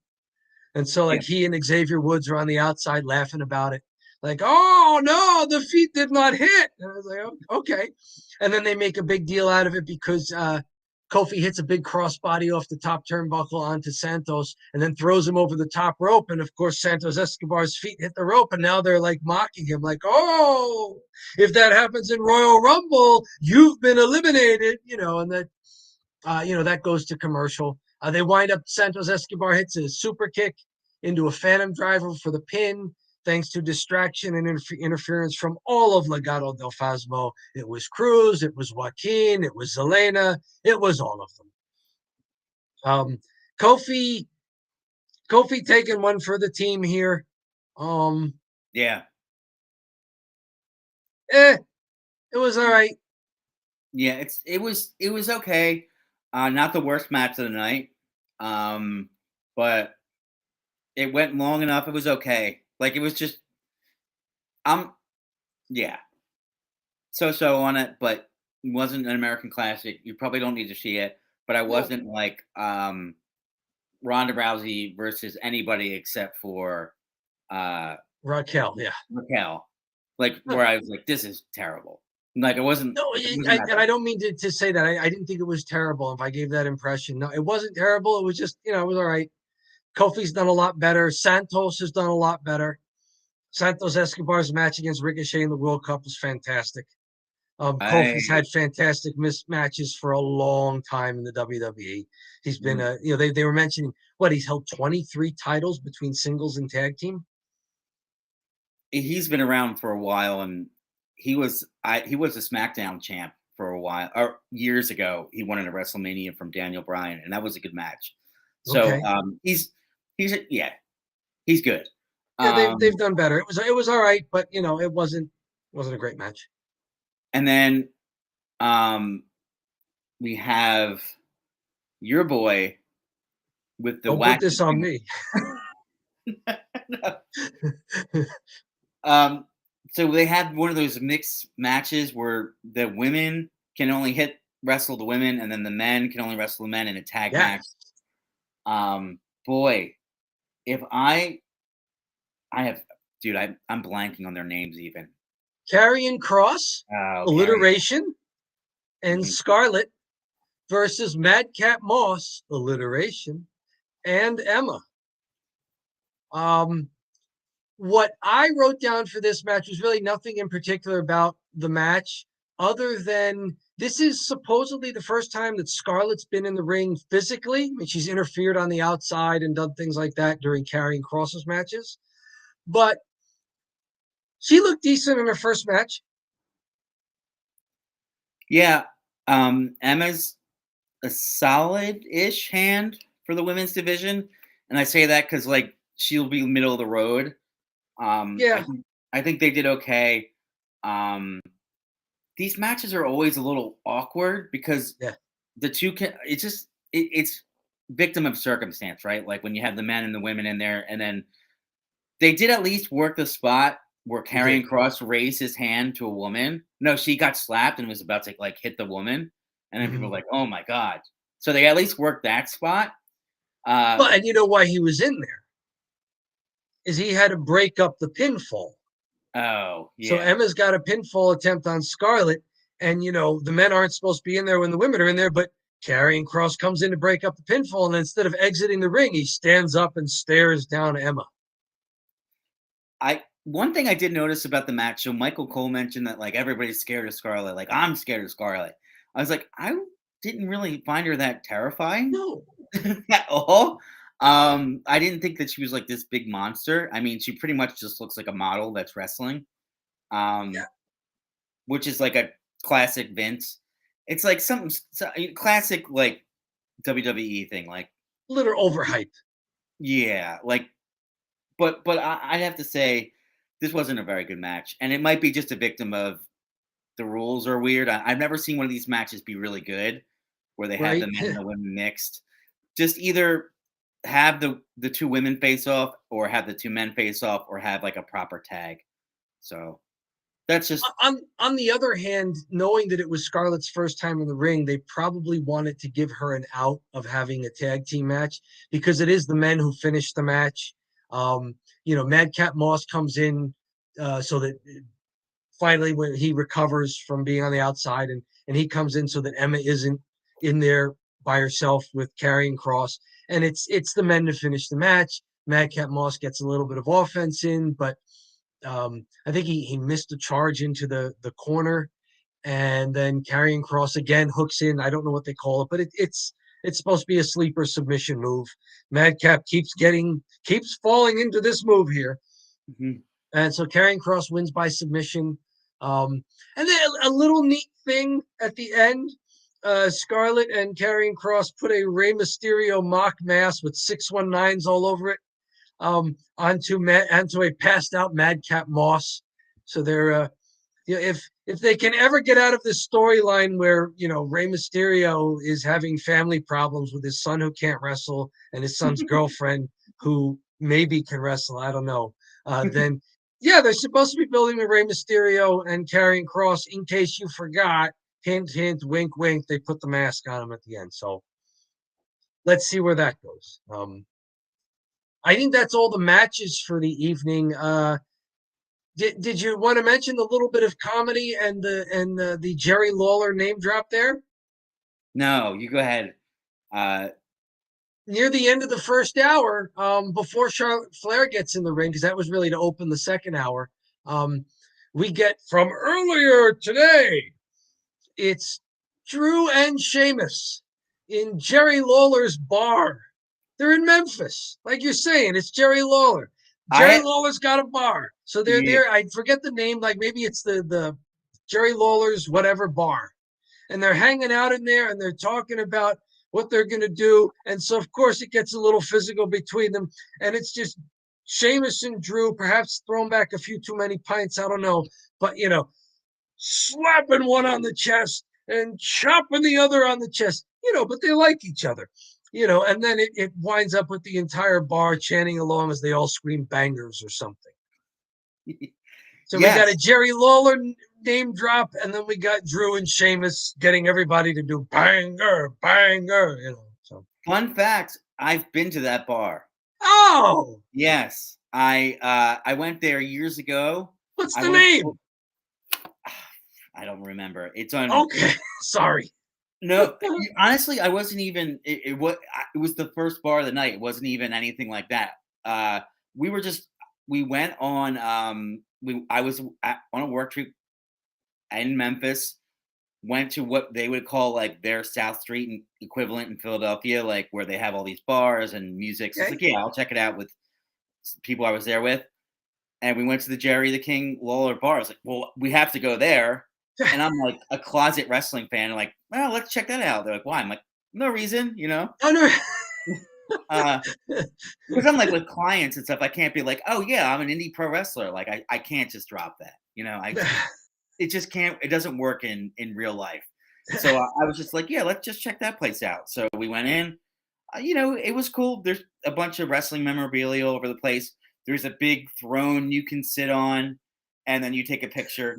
And so, he and Xavier Woods are on the outside laughing about it. Like, oh, no, the feet did not hit. And I was like, oh, okay. And then they make a big deal out of it because Kofi hits a big crossbody off the top turnbuckle onto Santos and then throws him over the top rope. And, of course, Santos Escobar's feet hit the rope. And now they're, mocking him. Like, oh, if that happens in Royal Rumble, you've been eliminated. And that, that goes to commercial. They wind up, Santos Escobar hits a super kick into a phantom driver for the pin, thanks to distraction and interference from all of Legado del Fasmo. It was Cruz, it was Joaquin, it was Zelena, it was all of them. Kofi taking one for the team here. Yeah. It was all right. Yeah, it was okay. Not the worst match of the night. But It went long enough. It was okay. Like it was just I'm yeah, so on it, but it wasn't an American classic. You probably don't need to see it, but I No, wasn't like Ronda Rousey versus anybody except for uh Raquel, yeah. Raquel. Like No, where I was like, this is terrible. Like no, it wasn't that and I bad. don't mean to say that. I didn't think it was terrible if I gave that impression. No, it wasn't terrible. It was just, it was all right. Kofi's done a lot better. Santos has done a lot better. Santos Escobar's match against Ricochet in the World Cup was fantastic. Kofi's I had fantastic mismatches for a long time in the WWE. He's been mhm. they were mentioning what he's held 23 titles between singles and tag team. He's been around for a while, and he was a SmackDown champ for a while, or years ago. He won at a WrestleMania from Daniel Bryan, and that was a good match. So Okay. yeah, he's good. Yeah, they've Um, done better. It was all right, but it wasn't a great match. and then um, we have your boy with the Don't put wacky this on thing. me. um, so they had one of those mixed matches where the women can only wrestle the women, and then the men can only wrestle the men in a tag match. Yes. Boy, if I have, dude, I'm blanking on their names even. Karrion Cross, Oh, Carrie. alliteration, and Mhm. Scarlett versus Madcap Moss, alliteration, and Emma. Um, what I wrote down for this match was really nothing in particular about the match, other than this is supposedly the first time that Scarlett's been in the ring physically. I mean, she's interfered on the outside and done things like that during Karrion Cross's matches. But she looked decent in her first match. Yeah, Emma's a solid-ish hand for the women's division, and I say that because like she'll be middle of the road. Um, I Yeah, think I think they did okay. Um, these matches are always a little awkward because yeah, the two can. It's victim of circumstance, right? Like when you have the men and the women in there, and then they did at least work the spot where they did. Karrion Cross raised his hand to a woman. No, she got slapped and was about to like hit the woman, and then people were Mhm. like, "Oh my god!" So they at least worked that spot. Uh, Well, and you know why he was in there is he had to break up the pinfall. oh So yeah, Emma's got a pinfall attempt on Scarlett, and the men aren't supposed to be in there when the women are in there, but Karrion Cross comes in to break up the pinfall, and instead of exiting the ring, he stands up and stares down Emma. I one thing I did notice about the match. So Michael Cole mentioned that like everybody's scared of Scarlett. Like I'm scared of Scarlett. I was like, I didn't really find her that terrifying No, at all. I didn't think that she was like this big monster. I mean, she pretty much just looks like a model that's wrestling. yeah, Um, which is like a classic Vince. It's like classic like WWE thing. Like, little overhyped, yeah, like, but I'd have to say this wasn't a very good match, and it might be just a victim of the rules are weird. I've never seen one of these matches be really good, where they have the right? men and the women mixed. Just either have the two women face off, or have the two men face off, or have like a proper tag. So that's just On the other hand, knowing that it was Scarlett's first time in the ring, they probably wanted to give her an out of having a tag team match because it is the men who finish the match. Madcap Moss comes in so that finally when he recovers from being on the outside and he comes in so that Emma isn't in there by herself with Karrion Cross, and it's the men to finish the match. Madcap Moss gets a little bit of offense in, but I think he missed a charge into the corner, and then Karrion Cross again hooks in. I don't know what they call it, but it's supposed to be a sleeper submission move. Madcap keeps falling into this move here, mhm. and so Karrion Cross wins by submission. And then a little neat thing at the end. Scarlett and Karrion Cross put a Rey Mysterio mock mask with 619s all over it onto a passed out Madcap Moss. So they're if they can ever get out of this storyline where Rey Mysterio is having family problems with his son who can't wrestle and his son's girlfriend who maybe can wrestle. I don't know. Then, yeah, they're supposed to be building the Rey Mysterio and carrying Cross. In case you forgot, hint, hint, wink, wink. They put the mask on him at the end. So let's see where that goes. I think that's all the matches for the evening. Did you want to mention a little bit of comedy and the Jerry Lawler name drop there? No, you go ahead. Near the end of the first hour, before Charlotte Flair gets in the ring, because that was really to open the second hour, we get from earlier today. It's Drew and Sheamus in Jerry Lawler's bar. They're in Memphis, like you're saying. It's Jerry Lawler. Jerry Lawler's got a bar, so they're Yeah. there. I forget the name. Like maybe it's the Jerry Lawler's whatever bar, and they're hanging out in there and they're talking about what they're going to do. And so, of course, it gets a little physical between them. And it's just Sheamus and Drew, perhaps thrown back a few too many pints. I don't know. But, slapping one on the chest and chopping the other on the chest, but they like each other, and then it winds up with the entire bar chanting along as they all scream bangers or something. So yes. We got a Jerry Lawler name drop, and then we got Drew and Sheamus getting everybody to do banger, banger, So fun fact, I've been to that bar. Oh, yes. I went there years ago. What's the name? I don't remember. It's on. Okay, sorry. No, honestly, I wasn't even. It was the first bar of the night. It wasn't even anything like that. We went on. I was on a work trip in Memphis. Went to what they would call like their South Street equivalent in Philadelphia, like where they have all these bars and music. So it's like, yeah, I'll check it out with people I was there with. And we went to the Jerry the King Lawler bar. I was like, well, we have to go there. And I'm like a closet wrestling fan. I'm like, well, let's check that out. They're like, why? I'm like, no reason, Oh, no. Because I'm like with clients and stuff, I can't be like, oh yeah, I'm an indie pro wrestler. Like I can't just drop that. It just can't. It doesn't work in real life. So I was just like, yeah, let's just check that place out. So we went in. It was cool. There's a bunch of wrestling memorabilia all over the place. There's a big throne you can sit on. And then you take a picture,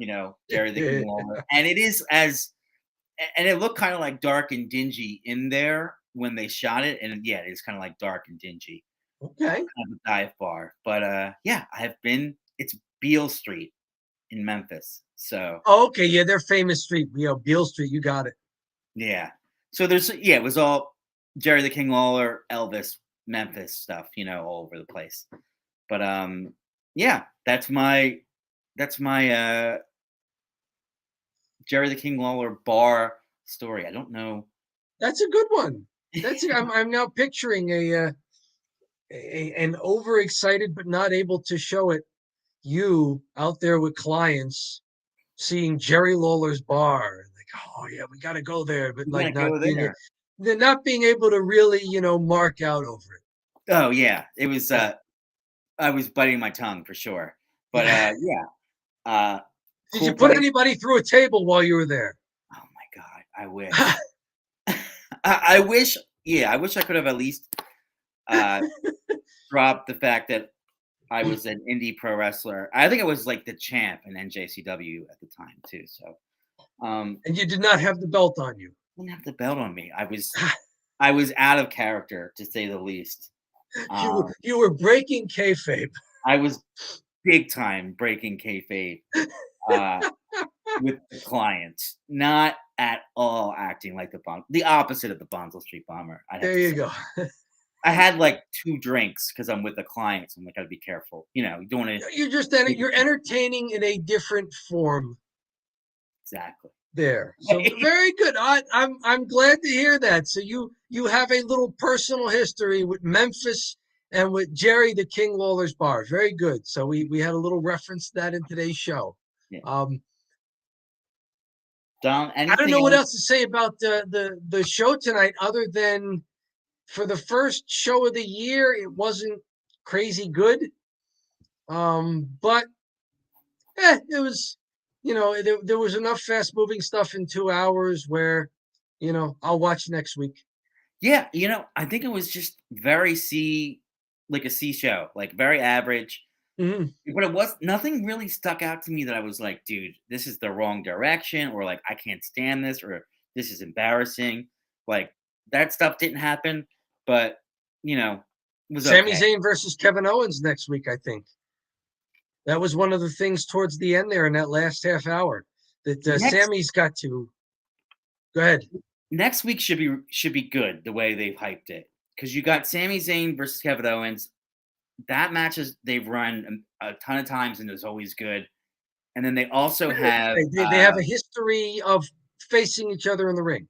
Jerry the King Lawler. And it is and it looked kind of like dark and dingy in there when they shot it. And yeah, it is kind of like dark and dingy. Okay. Kind of a dive bar. But yeah, I have been, it's Beale Street in Memphis. So. Okay. Yeah, they're famous street. Beale Street. You got it. Yeah. So it was all Jerry the King Lawler, Elvis, Memphis stuff, all over the place. But yeah, that's my Jerry the King Lawler bar story. I don't know. That's a good one. I'm now picturing an overexcited but not able to show it. You out there with clients seeing Jerry Lawler's bar, like, oh yeah, we got to go there, but like they're not being able to really, mark out over it. Oh yeah, it was. I was biting my tongue for sure, but yeah. Did you put anybody through a table while you were there? Oh my God, I wish. I wish. Yeah, I wish I could have at least dropped the fact that I was an indie pro wrestler. I think I was like the champ in NJCW at the time too. So, and you did not have the belt on you. I didn't have the belt on me. I was out of character, to say the least. You were breaking kayfabe. I was big time breaking kayfabe with the clients, not at all acting like the opposite of the Bonzo Street Bomber. There you go. I had like 2 drinks because I'm with the clients. I'm like, gotta be careful. You don't want to. You're entertaining in a different form. Exactly. There. So very good. I'm glad to hear that. So you have a little personal history with Memphis and with Jerry the King Lawler's bar. Very good. So we had a little reference to that in today's show. Yeah. Dom, I don't know what else to say about the show tonight, other than for the first show of the year, it wasn't crazy good. But it was. There was enough fast-moving stuff in 2 hours where, I'll watch next week. Yeah, I think it was just very like a C show, like very average. Mhm. But it was nothing really stuck out to me that I was like, dude, this is the wrong direction, or like I can't stand this, or this is embarrassing. Like that stuff didn't happen, but it was Sami okay. Zayn versus Kevin Owens next week, I think. That was one of the things towards the end there in that last half hour that Next Sammy's got to go ahead. next week should be good the way they've hyped it, because you got Sami Zayn versus Kevin Owens. That match is they've run a ton of times and is always good. And then they also have They have a history of facing each other in the ring.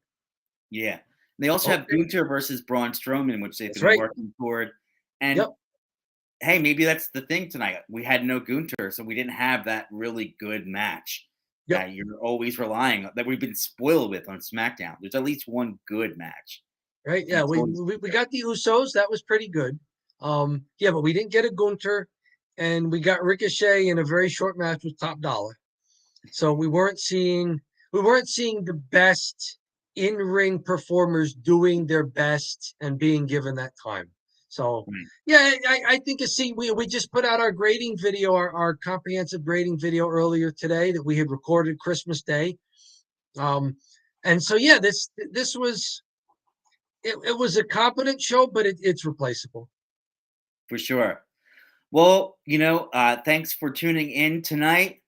yeah, they also have Okay, Gunther versus Braun Strowman, which they've that's been right. working toward. And Yep, hey, maybe that's the thing tonight. We had no Gunther, so we didn't have that really good match yep. that you're always relying on, that we've been spoiled with on SmackDown. There's at least one good match, Right. and Yeah, it's we, always we we got the Usos. That was pretty good. Yeah, but we didn't get a Gunter, and we got Ricochet in a very short match with Top Dollar. So we weren't seeing the best in ring performers doing their best and being given that time. So right. yeah, I think we just put out our grading video, our comprehensive grading video earlier today that we had recorded Christmas Day. Um, and so yeah, this was it was a competent show, but it's replaceable. For sure. Well, thanks for tuning in tonight.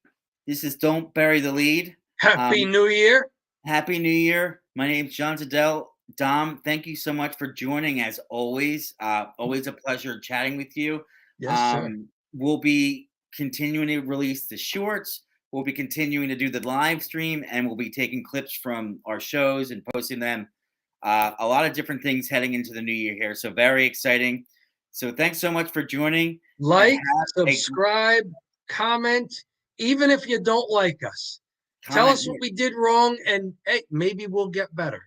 This is Don't Bury the Lead. Happy Um, New Year. Happy New Year. My name's John Zadell. Dom, thank you so much for joining as always. Always a pleasure chatting with you. Yes, sir. We'll be continuing to release the shorts. We'll be continuing to do the live stream, and we'll be taking clips from our shows and posting them. A lot of different things heading into the new year here. So very exciting. So thanks so much for joining, and Like, have a subscribe, comment, even if you don't like us. Tell comment. us what we did wrong, and hey, maybe we'll get better.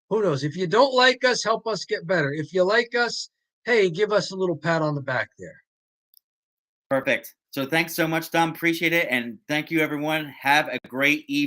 Who knows? If you don't like us, help us get better. If you like us, hey, give us a little pat on the back there. Perfect. So thanks so much, Dom. Appreciate it. And thank you, everyone. Have a great evening.